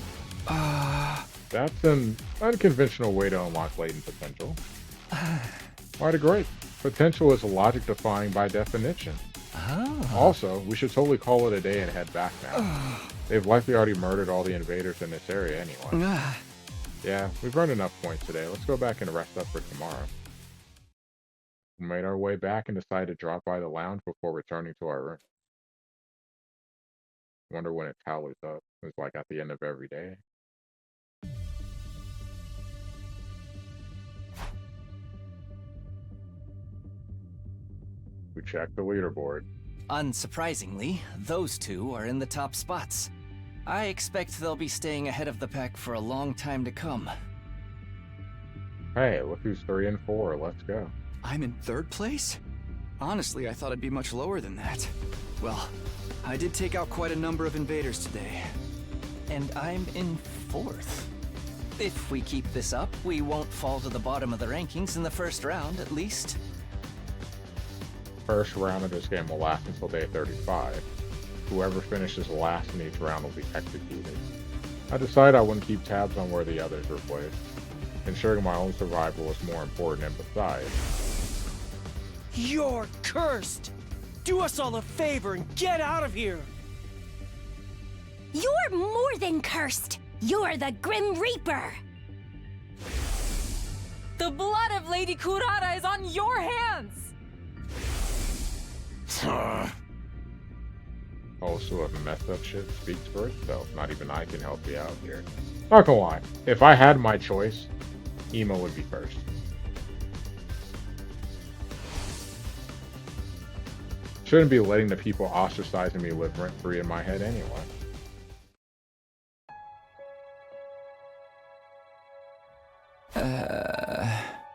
That's an unconventional way to unlock latent potential. Quite great. Potential is logic-defying by definition. Also, we should totally call it a day and head back now. They've likely already murdered all the invaders in this area anyway. Yeah, we've earned enough points today. Let's go back and rest up for tomorrow. We made our way back and decided to drop by the lounge before returning to our room. Wonder when it tallies up. It's like at the end of every day. We checked the leaderboard. Unsurprisingly, those two are in the top spots. I expect they'll be staying ahead of the pack for a long time to come. Hey, look who's 3 and 4. Let's go. I'm in third place? Honestly, I thought I'd be much lower than that. Well, I did take out quite a number of invaders today. And I'm in fourth. If we keep this up, we won't fall to the bottom of the rankings in the first round, at least. First round of this game will last until day 35. Whoever finishes last in each round will be executed. I decided I wouldn't keep tabs on where the others were placed. Ensuring my own survival was more important, and besides... You're cursed! Do us all a favor and get out of here! You're more than cursed! You're the Grim Reaper! The blood of Lady Kurata is on your hands! Also, if messed up shit speaks for itself, not even I can help you out here. Not gonna lie, if I had my choice, Emo would be first. Shouldn't be letting the people ostracizing me live rent-free in my head anyway.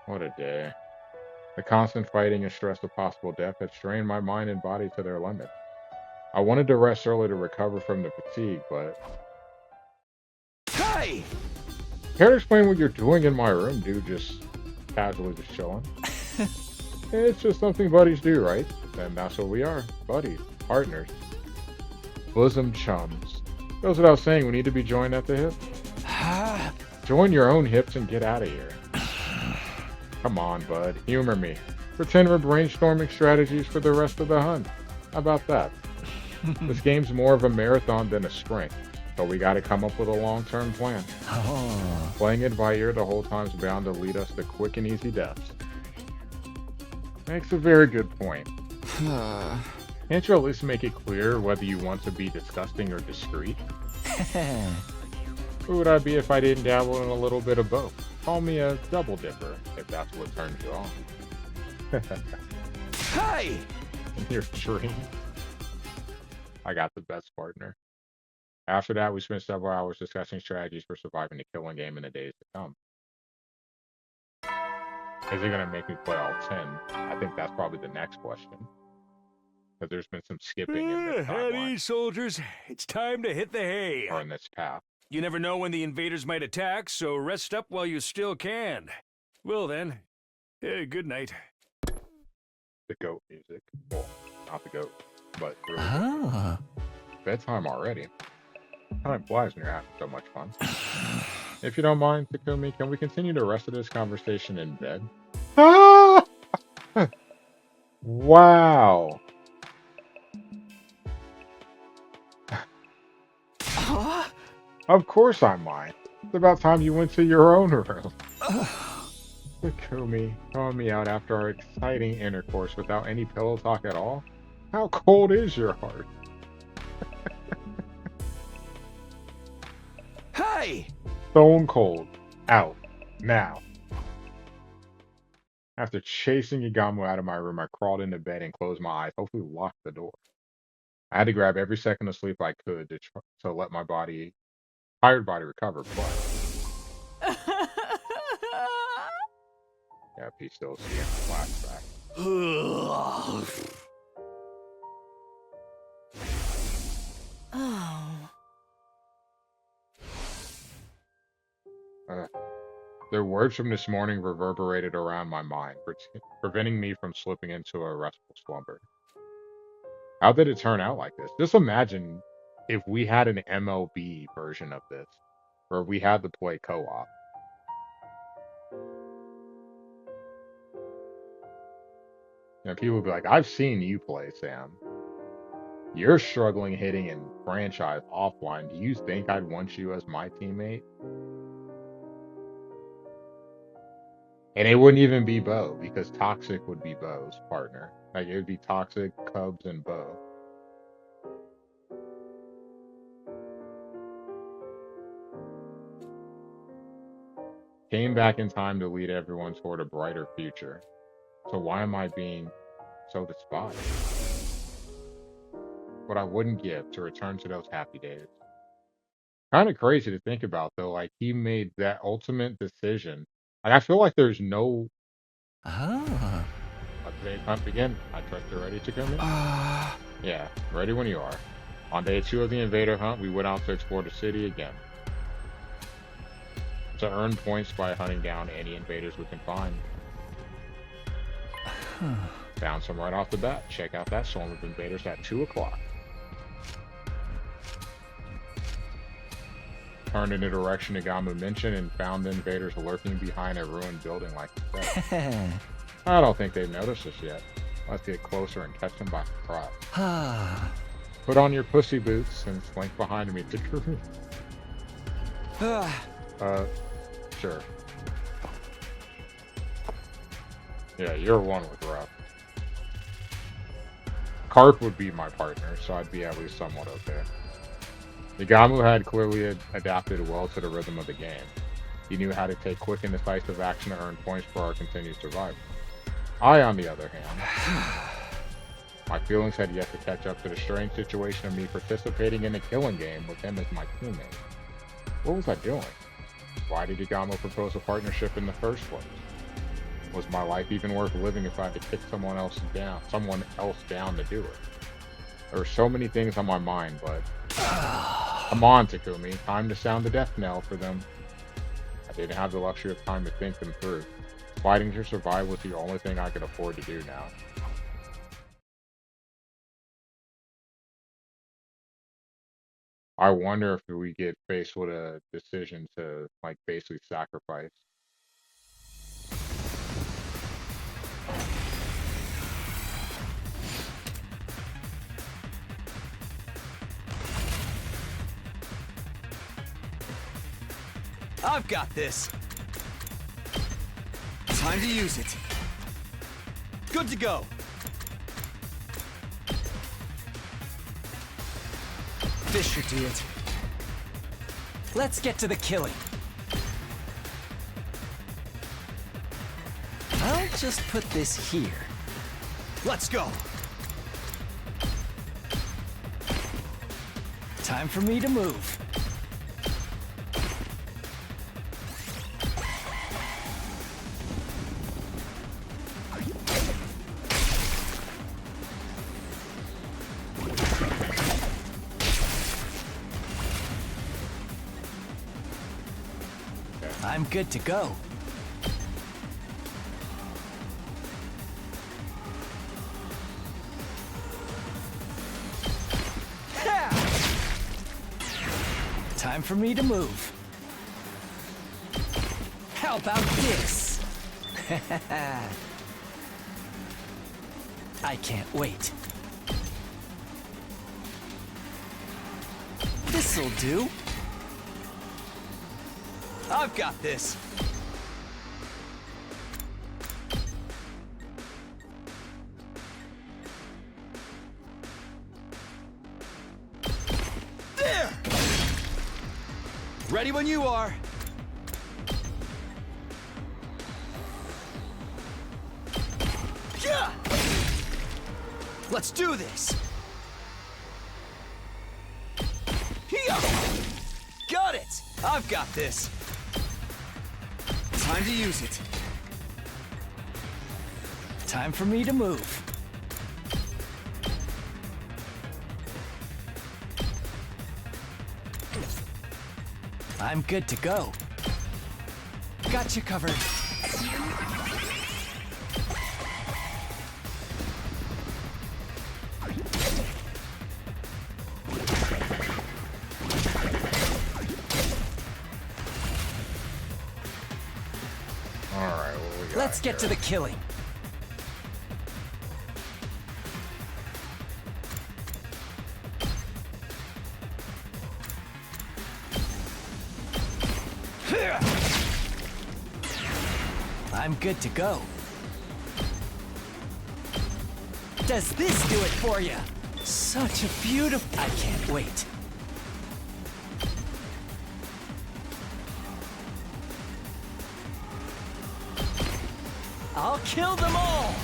What a day. The constant fighting and stress of possible death had strained my mind and body to their limit. I wanted to rest early to recover from the fatigue, but... Hey! Care to explain what you're doing in my room, dude? Just casually just chilling. It's just something buddies do, right? And that's what we are. Buddies. Partners. Bosom chums. Goes without saying, we need to be joined at the hip. Join your own hips and get out of here. Come on, bud. Humor me. Pretend we're brainstorming strategies for the rest of the hunt. How about that? This game's more of a marathon than a sprint, so we gotta come up with a long-term plan. Playing it by ear the whole time's bound to lead us to quick and easy deaths. Makes a very good point. Can't you at least make it clear whether you want to be disgusting or discreet? Who would I be if I didn't dabble in a little bit of both? Call me a double dipper, if that's what turns you on. Hey! In your dream. I got the best partner. After that, we spent several hours discussing strategies for surviving the killing game in the days to come. Is it going to make me play all 10? I think that's probably the next question. Because there's been some skipping in this Howdy, timeline, soldiers. It's time to hit the hay. or in this path. You never know when the invaders might attack, so rest up while you still can. Well then, good night. The goat music. Well, not the goat, but really bedtime already. Time flies when you're having so much fun. If you don't mind, Takumi, can we continue the rest of this conversation in bed? Ah! Wow. Of course I mind. It's about time you went to your own room. Takumi, throwing me out after our exciting intercourse without any pillow talk at all? How cold is your heart? Hey! Stone cold. Out. Now. After chasing Igamu out of my room, I crawled into bed and closed my eyes, hopefully locked the door. I had to grab every second of sleep I could to let my tired body recover, but... Yeah, he's still seeing the flashback. Their words from this morning reverberated around my mind, preventing me from slipping into a restful slumber. How did it turn out like this? Just imagine if we had an MLB version of this, where we had to play co-op. You know, people would be like, I've seen you play, Sam. You're struggling hitting in franchise offline. Do you think I'd want you as my teammate? And it wouldn't even be Bo, because Toxic would be Bo's partner. Like, it would be Toxic, Cubs, and Bo. Came back in time to lead everyone toward a brighter future. So why am I being so despised? What I wouldn't give to return to those happy days. Kind of crazy to think about, though. Like, he made that ultimate decision. Like, I feel like there's no... Let today's hunt begin. I trust you're ready to come in? Yeah, ready when you are. On day 2 of the invader hunt, we went out to explore the city again. To earn points by hunting down any invaders we can find. Found some right off the bat. Check out that swarm of invaders at 2 o'clock. Turned in the direction Igamu mentioned and found the invaders lurking behind a ruined building like he said. I don't think they've noticed us yet. Let's get closer and catch them by surprise. Put on your pussy boots and slink behind me to crew. Sure. Yeah, you're one with rough. Carp would be my partner, so I'd be at least somewhat okay. Igamu had clearly adapted well to the rhythm of the game. He knew how to take quick and decisive action to earn points for our continued survival. I, on the other hand, My feelings had yet to catch up to the strange situation of me participating in a killing game with him as my teammate. What was I doing? Why did Yagamo propose a partnership in the first place? Was my life even worth living if I had to kick someone else down to do it? There were so many things on my mind, but come on, Takumi, time to sound the death knell for them. I didn't have the luxury of time to think them through. Fighting to survive was the only thing I could afford to do now. I wonder if we get faced with a decision to, like, basically sacrifice. I've got this. Time to use it. Good to go. This should do it. Let's get to the killing. I'll just put this here. Let's go. Time for me to move. I'm good to go. Time for me to move. How about this? I can't wait. This'll do. I've got this. There! Ready when you are. Yeah! Let's do this. Here! Got it! I've got this. Time to use it. Time for me to move. I'm good to go. Got you covered. Alright, what we got Let's get to here? the killing. I'm good to go. Does this do it for you? Such a beautiful... I can't wait. I'll kill them all!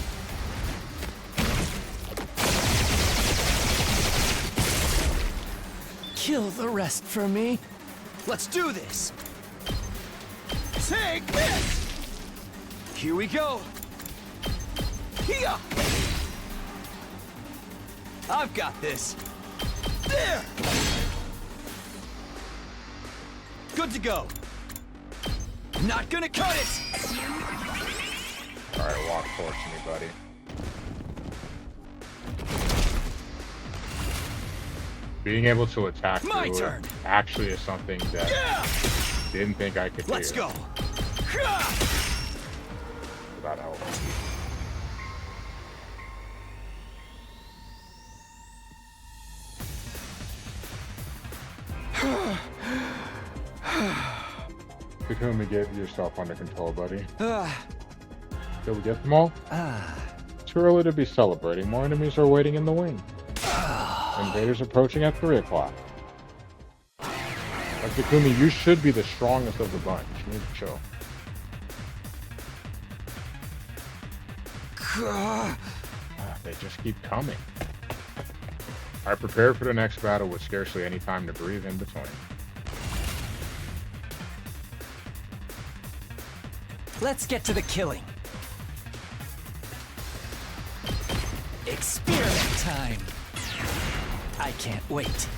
Kill the rest for me. Let's do this. Take this! Here we go. Here! I've got this. There! Good to go. Not gonna cut it! Alright, walk towards me, buddy. Being able to attack My through it turn. actually is something that Yeah! didn't think I could Let's do. go. Ha! So that helps. Takumi, get yourself under control, buddy. Did we get them all? Too early to be celebrating. More enemies are waiting in the wing. Invaders approaching at 3 o'clock. Like, Takumi, you should be the strongest of the bunch. You need to chill. They just keep coming. I prepared for the next battle with scarcely any time to breathe in between. Let's get to the killing. Experiment time. I can't wait.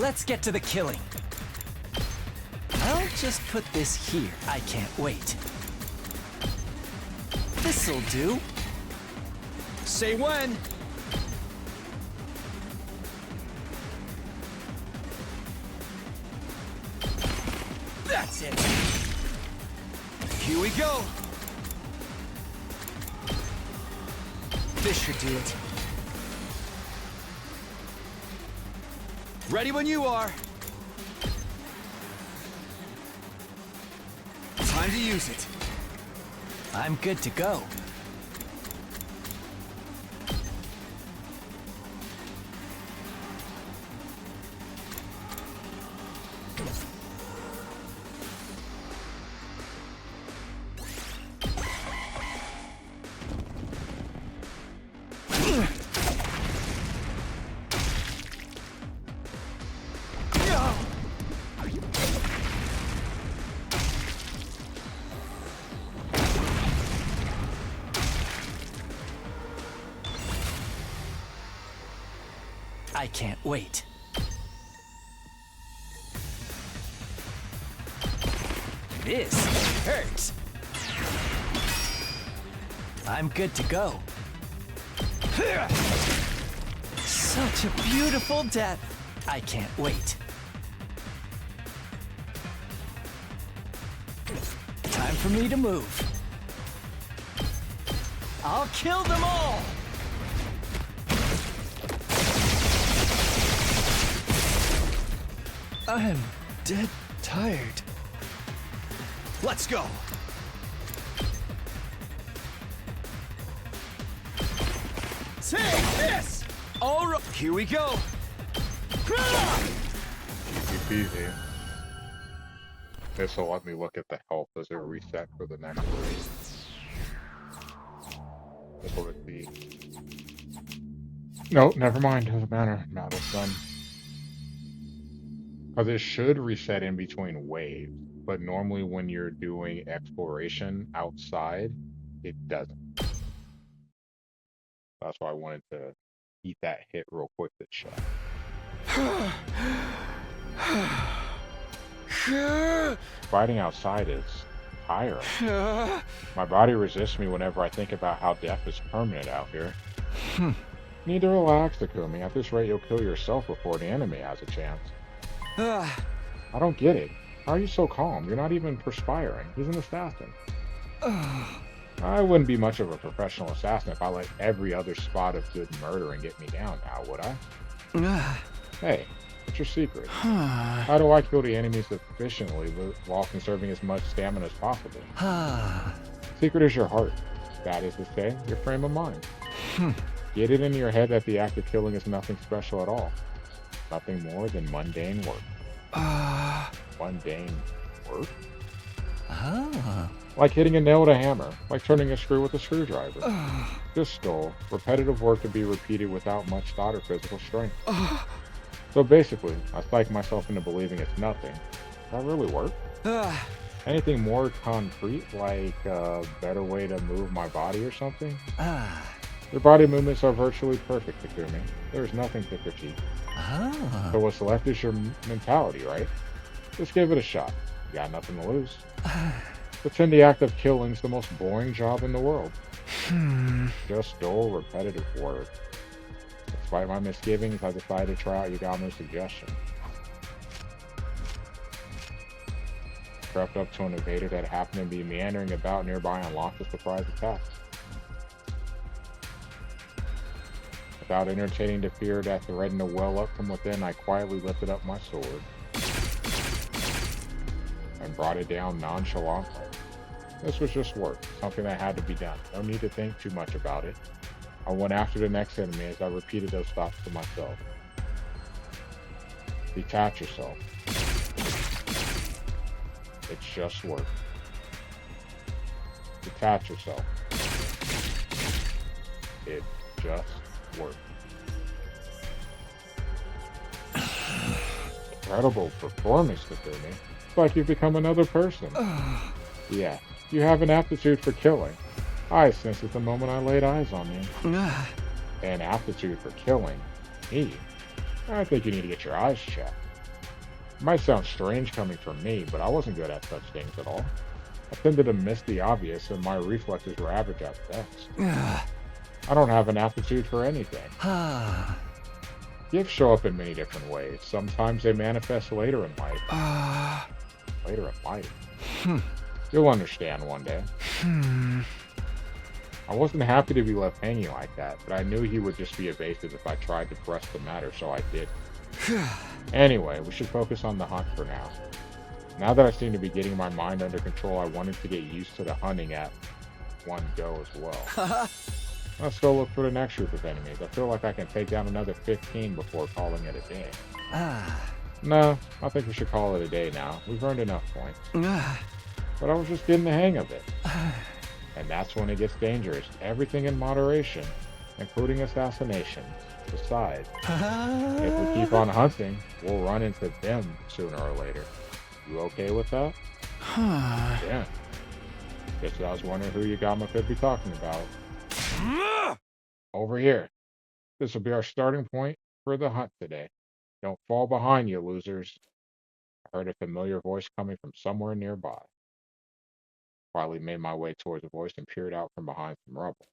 Let's get to the killing. I'll just put this here. I can't wait. This'll do. Say when. That's it. Here we go. This should do it. Ready when you are. Time to use it. I'm good to go. I can't wait. This hurts. I'm good to go. Such a beautiful death. I can't wait. Time for me to move. I'll kill them all. I'm dead tired. Let's go. Take this. All right, here we go. Easy peasy. This will let me look at the health as a reset for the next raid. Let's look at the... No, never mind. Doesn't matter. Battle's done. Because it should reset in between waves, but normally when you're doing exploration outside, it doesn't. That's why I wanted to eat that hit real quick that shot. Fighting outside is tiring. My body resists me whenever I think about how death is permanent out here. Need to relax, Takumi. At this rate, you'll kill yourself before the enemy has a chance. I don't get it. How are you so calm? You're not even perspiring. He's an assassin. I wouldn't be much of a professional assassin if I let every other spot of good murdering get me down now, would I? Hey, what's your secret? How do I kill the enemies efficiently while conserving as much stamina as possible? Secret is your heart. That is to say, your frame of mind. Get it in your head that the act of killing is nothing special at all. Nothing more than mundane work. Mundane work? Like hitting a nail with a hammer, like turning a screw with a screwdriver. Just dull, repetitive work to be repeated without much thought or physical strength. So basically, I psych myself into believing it's nothing. Does that really work? Anything more concrete, like a better way to move my body or something? Your body movements are virtually perfect, Takumi. There's nothing to critique. So what's left is your mentality, right? Just give it a shot. You got nothing to lose. Pretend the act of killing is the most boring job in the world. Just dull, repetitive work. Despite my misgivings, I decided to try out Yugamo's suggestion. Crept up to an invader that happened to be meandering about nearby and launched a surprise attack. Without entertaining the fear that threatened to well up from within, I quietly lifted up my sword and brought it down nonchalantly. This was just work, something that had to be done. No need to think too much about it. I went after the next enemy as I repeated those thoughts to myself. Detach yourself. It's just work. Detach yourself. It just work. Incredible performance, Takumi. It's like you've become another person. Yeah, you have an aptitude for killing. I sensed it the moment I laid eyes on you. An aptitude for killing me? I think you need to get your eyes checked. It might sound strange coming from me, but I wasn't good at such things at all. I tended to miss the obvious, and my reflexes were average at best. I don't have an aptitude for anything. Gifts show up in many different ways. Sometimes they manifest later in life. Later in life? You'll understand one day. I wasn't happy to be left hanging like that, but I knew he would just be evasive if I tried to press the matter, so I did. Anyway, we should focus on the hunt for now. Now that I seem to be getting my mind under control, I wanted to get used to the hunting at one go as well. Let's go look for the next group of enemies. I feel like I can take down another 15 before calling it a day. No, I think we should call it a day now. We've earned enough points. But I was just getting the hang of it. And that's when it gets dangerous. Everything in moderation, including assassinations. Besides, if we keep on hunting, we'll run into them sooner or later. You okay with that? Yeah. Guess I was wondering who Yagama could be talking about. Over here. This will be our starting point for the hunt today. Don't fall behind, you losers. I heard a familiar voice coming from somewhere nearby. Quietly made my way towards the voice and peered out from behind some rubble.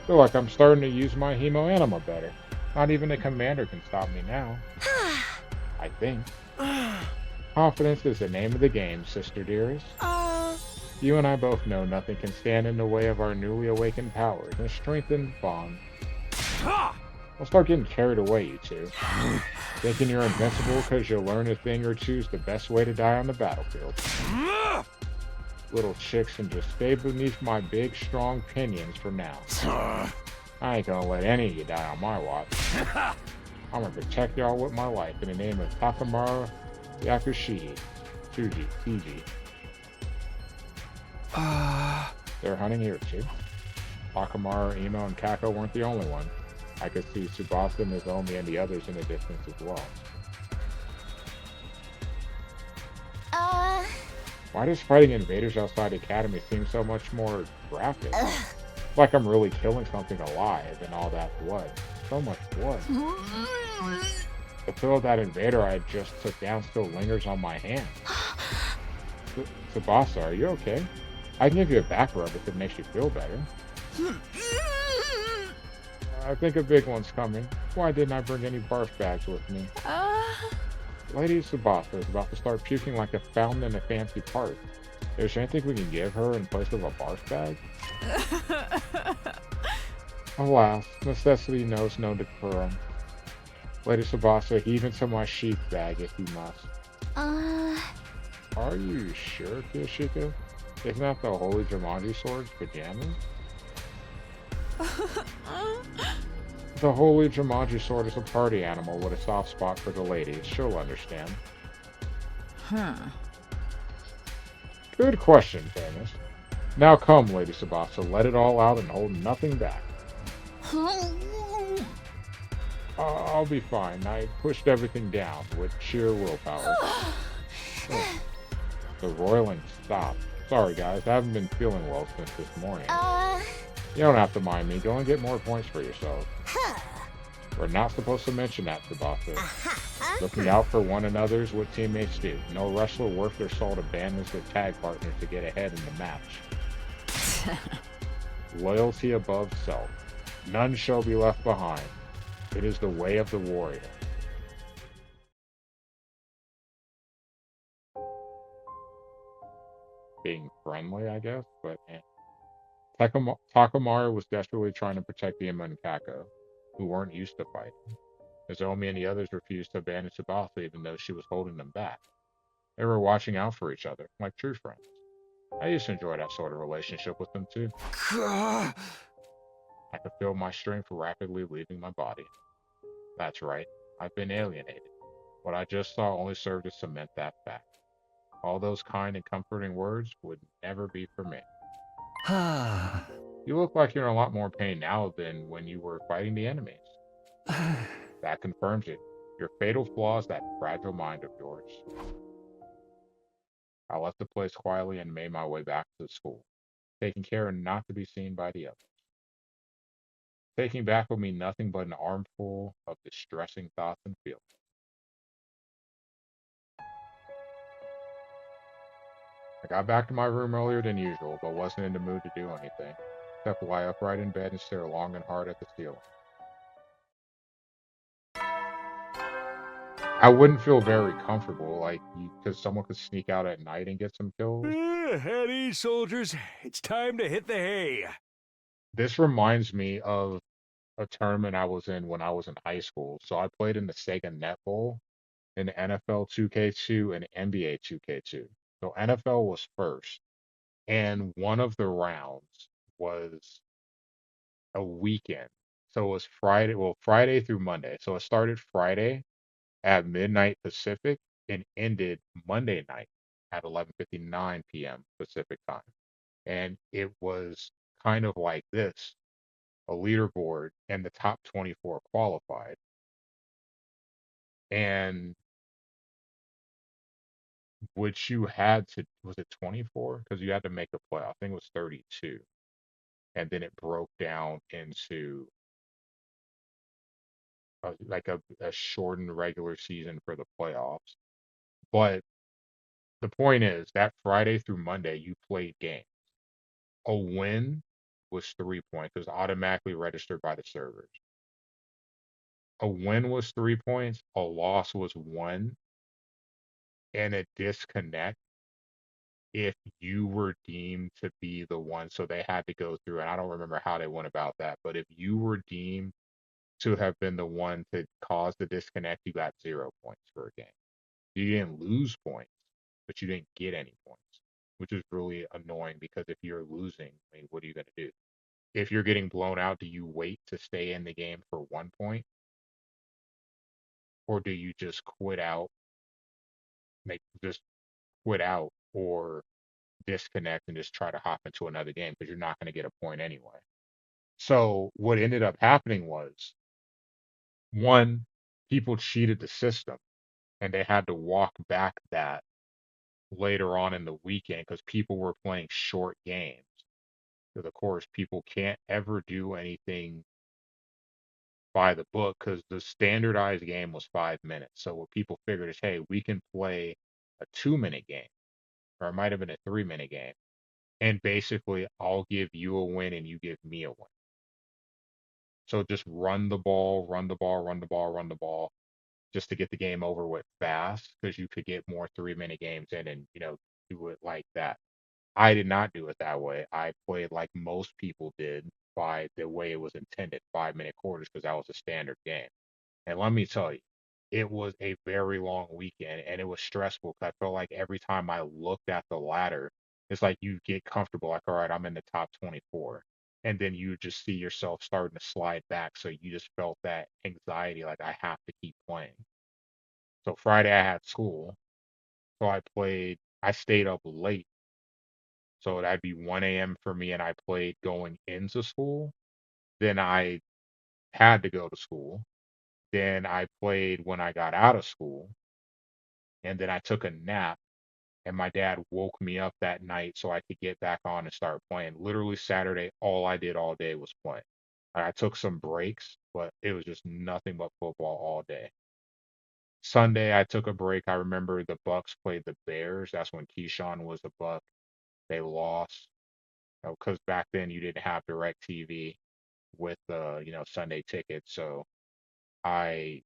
Feel like I'm starting to use my Hemo Anima better. Not even the commander can stop me now. I think. Confidence is the name of the game, sister dearest. You and I both know nothing can stand in the way of our newly awakened powers and strengthened bond. Don't start getting carried away, you two. Thinking you're invincible because you'll learn a thing or two's the best way to die on the battlefield. Little chicks can just stay beneath my big, strong pinions for now. I ain't gonna let any of you die on my watch. I'm gonna protect y'all with my life in the name of Takamaru Yakushi. Tsuji. They're hunting here too. Takamaru, Imo, and Kako weren't the only ones. I could see Tsubasa, Nozomi, and the others in the distance as well. Why does fighting invaders outside the academy seem so much more graphic? Like I'm really killing something alive and all that blood. So much blood. The feel of that invader I just took down still lingers on my hand. Tsubasa, are you okay? I can give you a back rub if it makes you feel better. I think a big one's coming. Why didn't I bring any barf bags with me? Lady Tsubasa is about to start puking like a fountain in a fancy park. Is there anything we can give her in place of a barf bag? Alas, necessity knows no decorum. Lady Tsubasa, heave into my sheath bag if you must. Are you sure, Kiyoshika? Isn't that the Holy Jumanji Sword's pajamas? The Holy Jumanji Sword is a party animal with a soft spot for the ladies. She'll understand. Good question, Famous. Now come, Lady Tsubasa, let it all out and hold nothing back. I'll be fine. I pushed everything down with sheer willpower. The roiling stopped. Sorry, guys, I haven't been feeling well since this morning. You don't have to mind me. Go and get more points for yourself. We're not supposed to mention that, Tsubasa. Looking out for one another is what teammates do. No wrestler worth their salt abandons their tag partners to get ahead in the match. Loyalty above self. None shall be left behind. It is the way of the warrior. Being friendly, I guess, but Takamaru was desperately trying to protect Imo and Kako, who weren't used to fighting. Nozomi and the others refused to abandon Tsubasa even though she was holding them back. They were watching out for each other, like true friends. I used to enjoy that sort of relationship with them too. I could feel my strength rapidly leaving my body. That's right, I've been alienated. What I just saw only served to cement that fact. All those kind and comforting words would never be for me. Ah. You look like you're in a lot more pain now than when you were fighting the enemies. That confirms it. Your fatal flaw is that fragile mind of yours. I left the place quietly and made my way back to the school, taking care not to be seen by the others. Taking back with me nothing but an armful of distressing thoughts and feelings. I got back to my room earlier than usual, but wasn't in the mood to do anything, except lie upright in bed and stare long and hard at the ceiling. I wouldn't feel very comfortable, like, because someone could sneak out at night and get some kills. At ease, soldiers. It's time to hit the hay. This reminds me of a tournament I was in when I was in high school. So I played in the Sega Net Bowl, in NFL 2K2 and NBA 2K2. So NFL was first, and one of the rounds was a weekend. So it was Friday, well, Friday through Monday. So it started Friday at midnight Pacific and ended Monday night at 11:59 p.m. Pacific time. And it was kind of like this, a leaderboard, and the top 24 qualified. And which you had to, was it 24? Because you had to make a play. I think it was 32. And then it broke down into like a shortened regular season for the playoffs. But the point is that Friday through Monday, you played games. A win was 3 points. It was automatically registered by the servers. A win was 3 points. A loss was one. And a disconnect if you were deemed to be the one. So they had to go through, and I don't remember how they went about that, but if you were deemed to have been the one to cause the disconnect, you got 0 points for a game. You didn't lose points, but you didn't get any points, which is really annoying because if you're losing, I mean, what are you going to do? If you're getting blown out, do you wait to stay in the game for 1 point? Or do you just quit out, just quit out or disconnect and just try to hop into another game because you're not going to get a point anyway? So what ended up happening was, one, people cheated the system and they had to walk back that later on in the weekend because people were playing short games. Because of course, people can't ever do anything by the book because the standardized game was 5 minutes. So what people figured is, hey, we can play a 2 minute game, or it might have been a 3 minute game, and basically I'll give you a win and you give me a win. So just run the ball, run the ball, run the ball, run the ball, just to get the game over with fast because you could get more 3 minute games in and do it like that. I did not do it that way. I played like most people did by the way it was intended, 5 minute quarters, because that was a standard game. And let me tell you, it was a very long weekend and it was stressful because I felt like every time I looked at the ladder, it's like you get comfortable, like, all right, I'm in the top 24. And then you just see yourself starting to slide back. So you just felt that anxiety, like, I have to keep playing. So Friday I had school. So I stayed up late. So that'd be 1 a.m. for me. And I played going into school. Then I had to go to school. Then I played when I got out of school. And then I took a nap. And my dad woke me up that night so I could get back on and start playing. Literally Saturday, all I did all day was play. I took some breaks, but it was just nothing but football all day. Sunday, I took a break. I remember the Bucks played the Bears. That's when Keyshawn was a Buck. They lost because back then you didn't have DirecTV with Sunday tickets. So I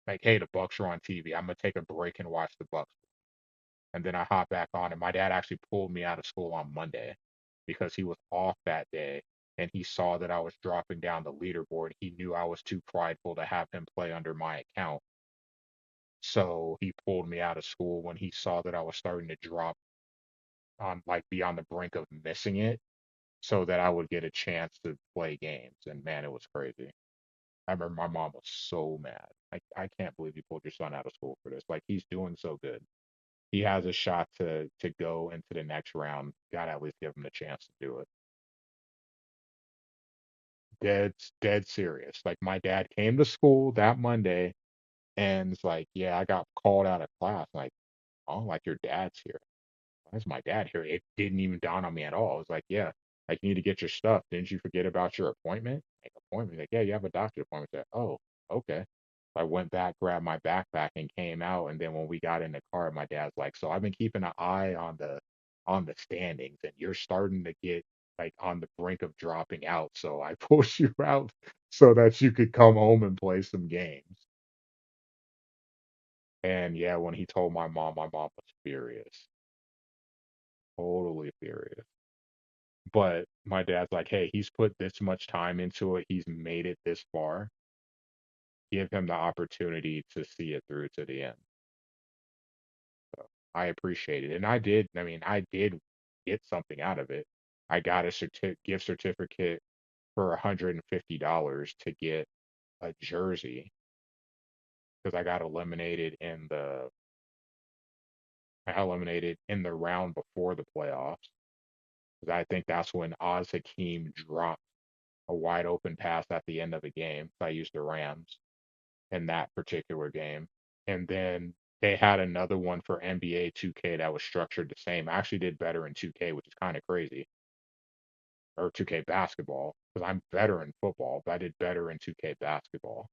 like, hey, the Bucks are on TV. I'm gonna take a break and watch the Bucks. And then I hopped back on, and my dad actually pulled me out of school on Monday because he was off that day, and he saw that I was dropping down the leaderboard. He knew I was too prideful to have him play under my account. So he pulled me out of school when he saw that I was starting to drop on, like, be on the brink of missing it. so that I would get a chance to play games. And man, it was crazy. I remember my mom was so mad. I can't believe you pulled your son out of school for this. Like he's doing so good. He has a shot to go into the next round. Gotta at least give him the chance to do it. Dead serious. Like my dad came to school that Monday and it's like, yeah, I got called out of class. Like, oh, like your dad's here. Why my dad here? It didn't even dawn on me at all. I was like, yeah, like you need to get your stuff. Didn't you forget about your appointment? Like appointment? Like, yeah, you have a doctor appointment. I said, oh, okay. I went back, grabbed my backpack, and came out. And then when we got in the car, my dad's like, so I've been keeping an eye on the standings, and you're starting to get like on the brink of dropping out. So I pushed you out so that you could come home and play some games. And yeah, when he told my mom was furious, totally furious. But my dad's like, hey, he's put this much time into it. He's made it this far. Give him the opportunity to see it through to the end. So I appreciate it. And I did, I mean, I did get something out of it. I got a gift certificate for $150 to get a jersey because I got eliminated in the round before the playoffs. Because I think that's when Oz Hakeem dropped a wide open pass at the end of the game. So I used the Rams in that particular game. And then they had another one for NBA 2K that was structured the same. I actually did better in 2K, which is kind of crazy, or 2K basketball, because I'm better in football, but I did better in 2K basketball.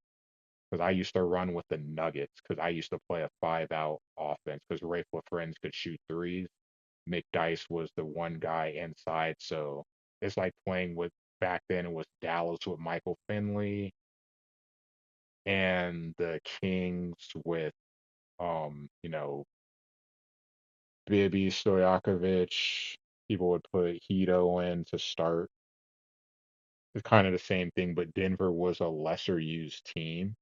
Because I used to run with the Nuggets, because I used to play a 5-out offense, because Rafe LaFrentz could shoot threes. Mick Dice was the one guy inside. So it's like playing with, back then it was Dallas with Michael Finley and the Kings with you know, Bibi Stojakovic. People would put Hito in to start. It's kind of the same thing, but Denver was a lesser used team,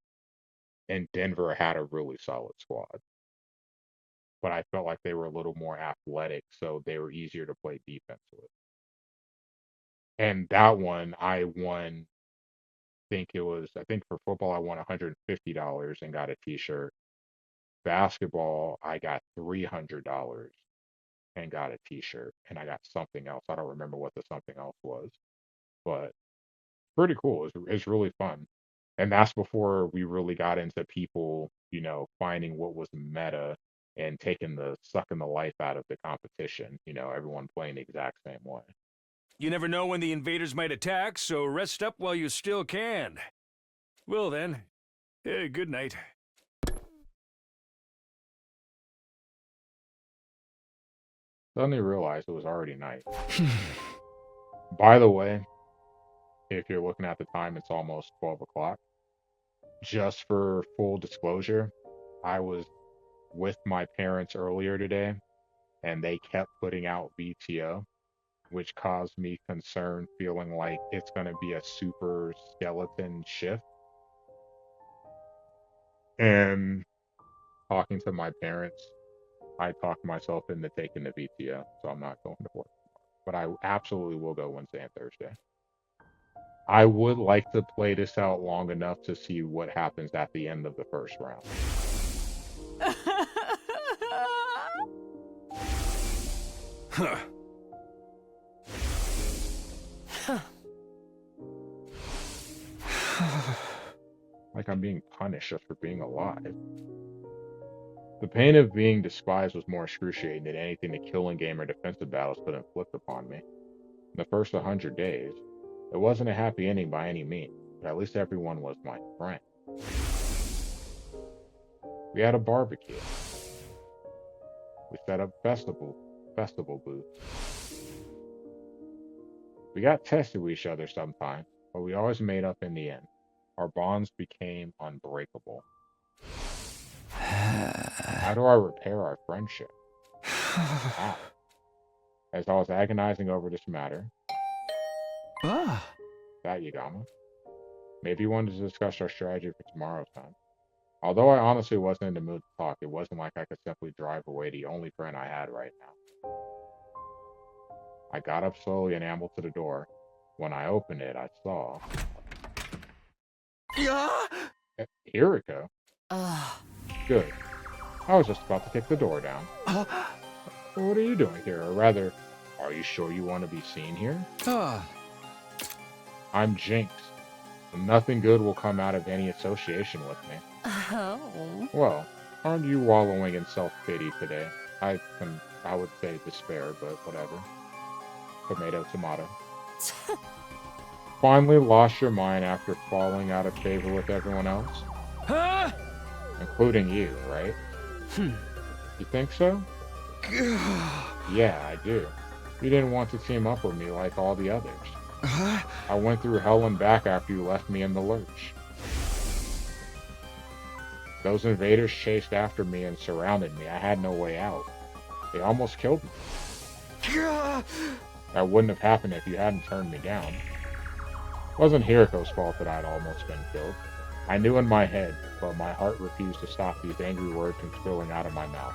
and Denver had a really solid squad. But I felt like they were a little more athletic, so they were easier to play defense with. And that one, I won, I think for football, I won $150 and got a t-shirt. Basketball, I got $300 and got a t-shirt, and I got something else. I don't remember what the something else was, but pretty cool. It's really fun. And that's before we really got into people, finding what was meta and sucking the life out of the competition, everyone playing the exact same way. You never know when the invaders might attack, so rest up while you still can. Well then, good night. Suddenly realized it was already night. By the way, if you're looking at the time, it's almost 12 o'clock. Just for full disclosure, I was with my parents earlier today, and they kept putting out VTO, which caused me concern, feeling like it's going to be a super skeleton shift. And talking to my parents, I talked myself into taking the VTO, so I'm not going to work. But I absolutely will go Wednesday and Thursday. I would like to play this out long enough to see what happens at the end of the first round. Huh. Like I'm being punished just for being alive. The pain of being despised was more excruciating than anything the killing game or defensive battles could inflict upon me. In the first 100 days, it wasn't a happy ending by any means, but at least everyone was my friend. We had a barbecue. We set up festival booths. We got tested with each other sometimes, but we always made up in the end. Our bonds became unbreakable. How do I repair our friendship? How? As I was agonizing over this matter, that Yagama, maybe you wanted to discuss our strategy for tomorrow's time. Although I honestly wasn't in the mood to talk, it wasn't like I could simply drive away the only friend I had right now. I got up slowly and ambled to the door. When I opened it, I saw Yeah. Hiriko. Ugh. Good. I was just about to kick the door down. What are you doing here? Or rather, are you sure you want to be seen here? I'm Jinx. And nothing good will come out of any association with me. Oh. Well, aren't you wallowing in self-pity today? I would say despair, but whatever. Tomato, tomato. Finally lost your mind after falling out of favor with everyone else? Huh? Including you, right? You think so? Yeah, I do. You didn't want to team up with me like all the others. I went through hell and back after you left me in the lurch. Those invaders chased after me and surrounded me. I had no way out. They almost killed me. That wouldn't have happened if you hadn't turned me down. It wasn't Hiriko's fault that I'd almost been killed. I knew in my head, but my heart refused to stop these angry words from spilling out of my mouth.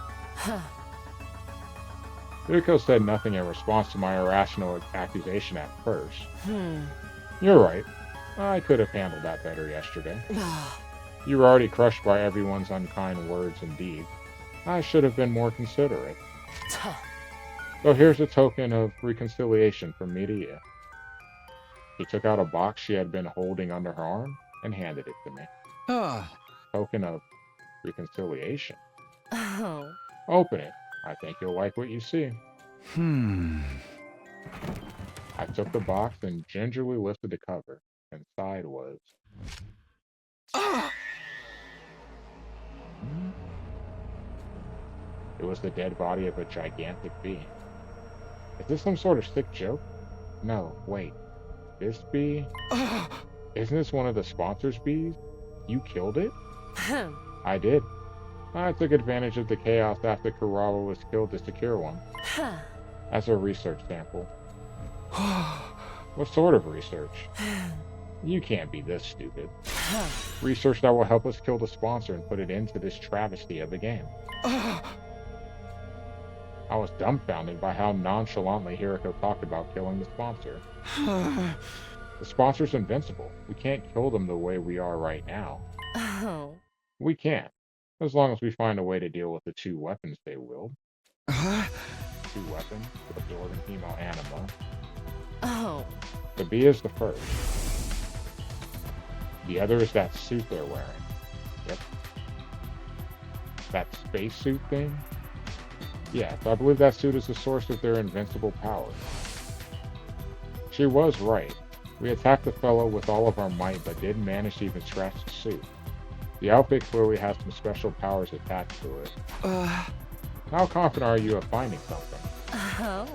Hiriko said nothing in response to my irrational accusation at first. You're right. I could have handled that better yesterday. You were already crushed by everyone's unkind words and deeds. I should have been more considerate. So here's a token of reconciliation from me to you. She took out a box she had been holding under her arm and handed it to me. Token of reconciliation. Oh. Open it. I think you'll like what you see. I took the box and gingerly lifted the cover. Inside was... It was the dead body of a gigantic bee. Is this some sort of sick joke? No, wait. This bee? Isn't this one of the sponsors' bees? You killed it? I did. I took advantage of the chaos after Kurawa was killed to secure one. As a research sample. What sort of research? You can't be this stupid. Research that will help us kill the sponsor and put it into this travesty of a game. I was dumbfounded by how nonchalantly Hiriko talked about killing the sponsor. The sponsor's invincible. We can't kill them the way we are right now. Oh. We can't, as long as we find a way to deal with the two weapons they wield. Two weapons, absorb and hemo anima. Oh. The bee is the first. The other is that suit they're wearing. Yep. That spacesuit thing? Yes, I believe that suit is the source of their invincible powers. She was right. We attacked the fellow with all of our might, but didn't manage to even scratch the suit. The outfit clearly has some special powers attached to it. How confident are you of finding something? Oh.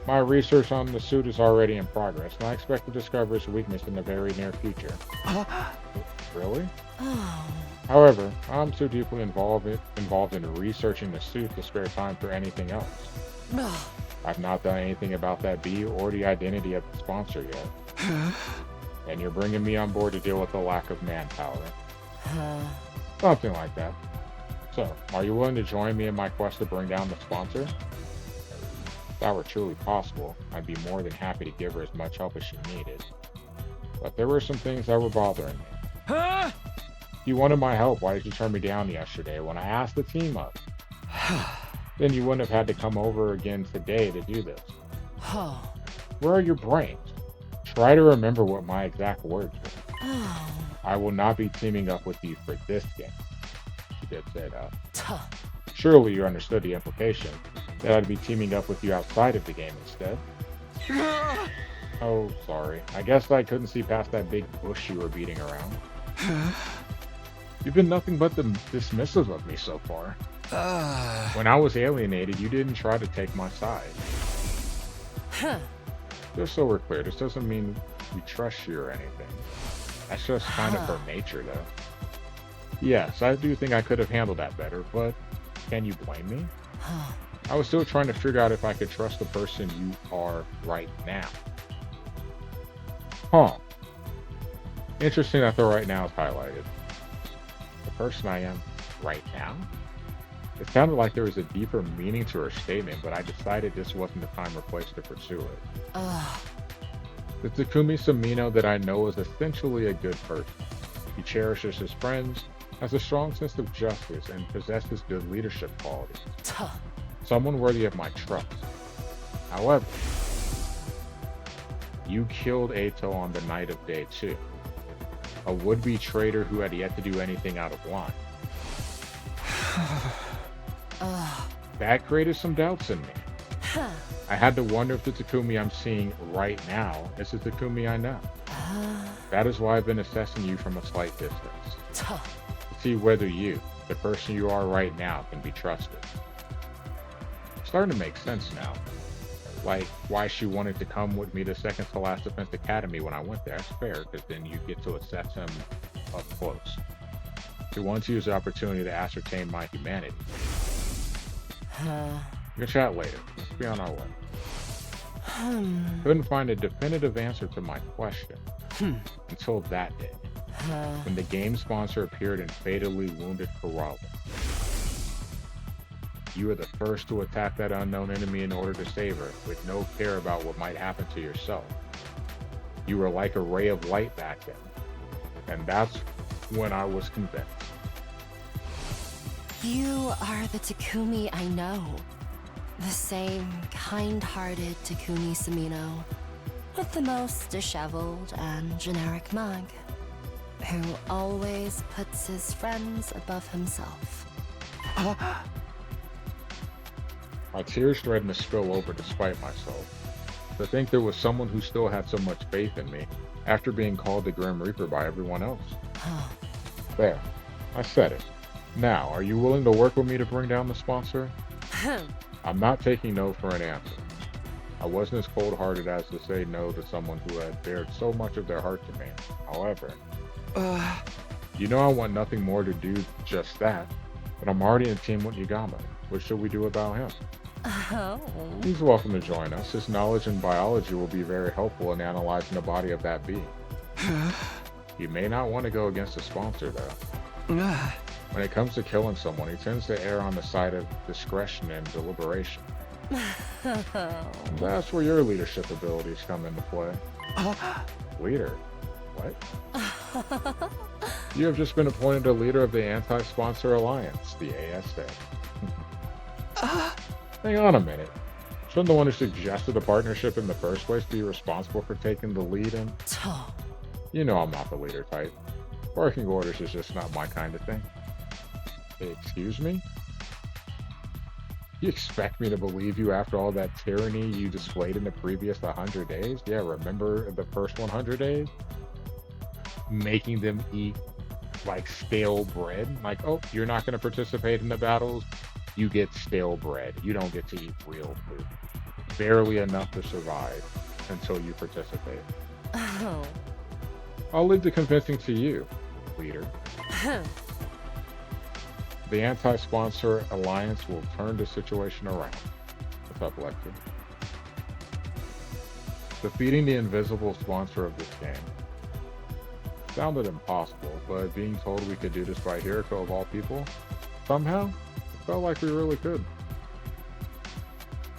My research on the suit is already in progress, and I expect to discover its weakness in the very near future. Really? Oh. However, I'm too deeply involved in researching the suit to spare time for anything else. I've not done anything about that bee or the identity of the sponsor yet. And you're bringing me on board to deal with the lack of manpower. Something like that. So, are you willing to join me in my quest to bring down the sponsor? If that were truly possible, I'd be more than happy to give her as much help as she needed. But there were some things that were bothering me. If you wanted my help, why did you turn me down yesterday when I asked to team up? Then you wouldn't have had to come over again today to do this. Where are your brains? Try to remember what my exact words were. I will not be teaming up with you for this game. She did say that. Surely you understood the implication that I'd be teaming up with you outside of the game instead. Oh, sorry. I guess I couldn't see past that big bush you were beating around. You've been nothing but dismissive of me so far. When I was alienated, you didn't try to take my side. Just so we're clear, this doesn't mean we trust you or anything. That's just kind of her nature, though. Yes, I do think I could have handled that better, but can you blame me? I was still trying to figure out if I could trust the person you are right now. Interesting that the right now is highlighted. The person I am right now? It sounded like there was a deeper meaning to her statement, but I decided this wasn't the time or place to pursue it. Ugh. The Takumi Samino that I know is essentially a good person. He cherishes his friends, has a strong sense of justice, and possesses good leadership qualities. Tuh. Someone worthy of my trust. However, you killed Eito on the night of day 2. A would-be traitor who had yet to do anything out of line. Ugh. That created some doubts in me. Huh. I had to wonder if the Takumi I'm seeing right now is the Takumi I know. That is why I've been assessing you from a slight distance. Tuh. To see whether you, the person you are right now, can be trusted. It's starting to make sense now. Like why she wanted to come with me to second to last Defense Academy when I went there. That's fair, because then you get to assess him up close. She wanted to use the opportunity to ascertain my humanity. We can chat later. Let's be on our way. Couldn't find a definitive answer to my question until that day, when the game sponsor appeared and fatally wounded Kurawa. You were the first to attack that unknown enemy in order to save her, with no care about what might happen to yourself. You were like a ray of light back then, and that's when I was convinced. You are the Takumi I know. The same kind-hearted Takumi Samino, with the most disheveled and generic mug, who always puts his friends above himself. My tears threatened to spill over despite myself. To think there was someone who still had so much faith in me after being called the Grim Reaper by everyone else. There, I said it. Now, are you willing to work with me to bring down the sponsor? I'm not taking no for an answer. I wasn't as cold-hearted as to say no to someone who had bared so much of their heart to me. However, you know I want nothing more to do just that, but I'm already in a team with Yagami. What should we do about him? Oh. He's welcome to join us. His knowledge in biology will be very helpful in analyzing the body of that being. You may not want to go against the sponsor, though. When it comes to killing someone, he tends to err on the side of discretion and deliberation. That's where your leadership abilities come into play. Leader? What? You have just been appointed a leader of the Anti-Sponsor Alliance, the ASA. Hang on a minute. Shouldn't the one who suggested the partnership in the first place be responsible for taking the lead in? You know I'm not the leader type. Barking orders is just not my kind of thing. Excuse me? You expect me to believe you after all that tyranny you displayed in the previous 100 days? Yeah, remember the first 100 days? Making them eat like stale bread? Like, oh, you're not going to participate in the battles? You get stale bread. You don't get to eat real food. Barely enough to survive until you participate. Oh. I'll leave the convincing to you, leader. The Anti-Sponsor Alliance will turn the situation around. What's up, Lecter? Defeating the invisible sponsor of this game. Sounded impossible, but being told we could do this by Hiriko of all people, somehow, it felt like we really could.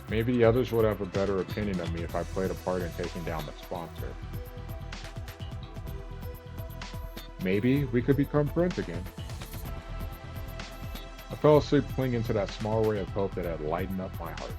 Maybe the others would have a better opinion of me if I played a part in taking down the sponsor. Maybe we could become friends again. I fell asleep clinging to that small ray of hope that had lightened up my heart.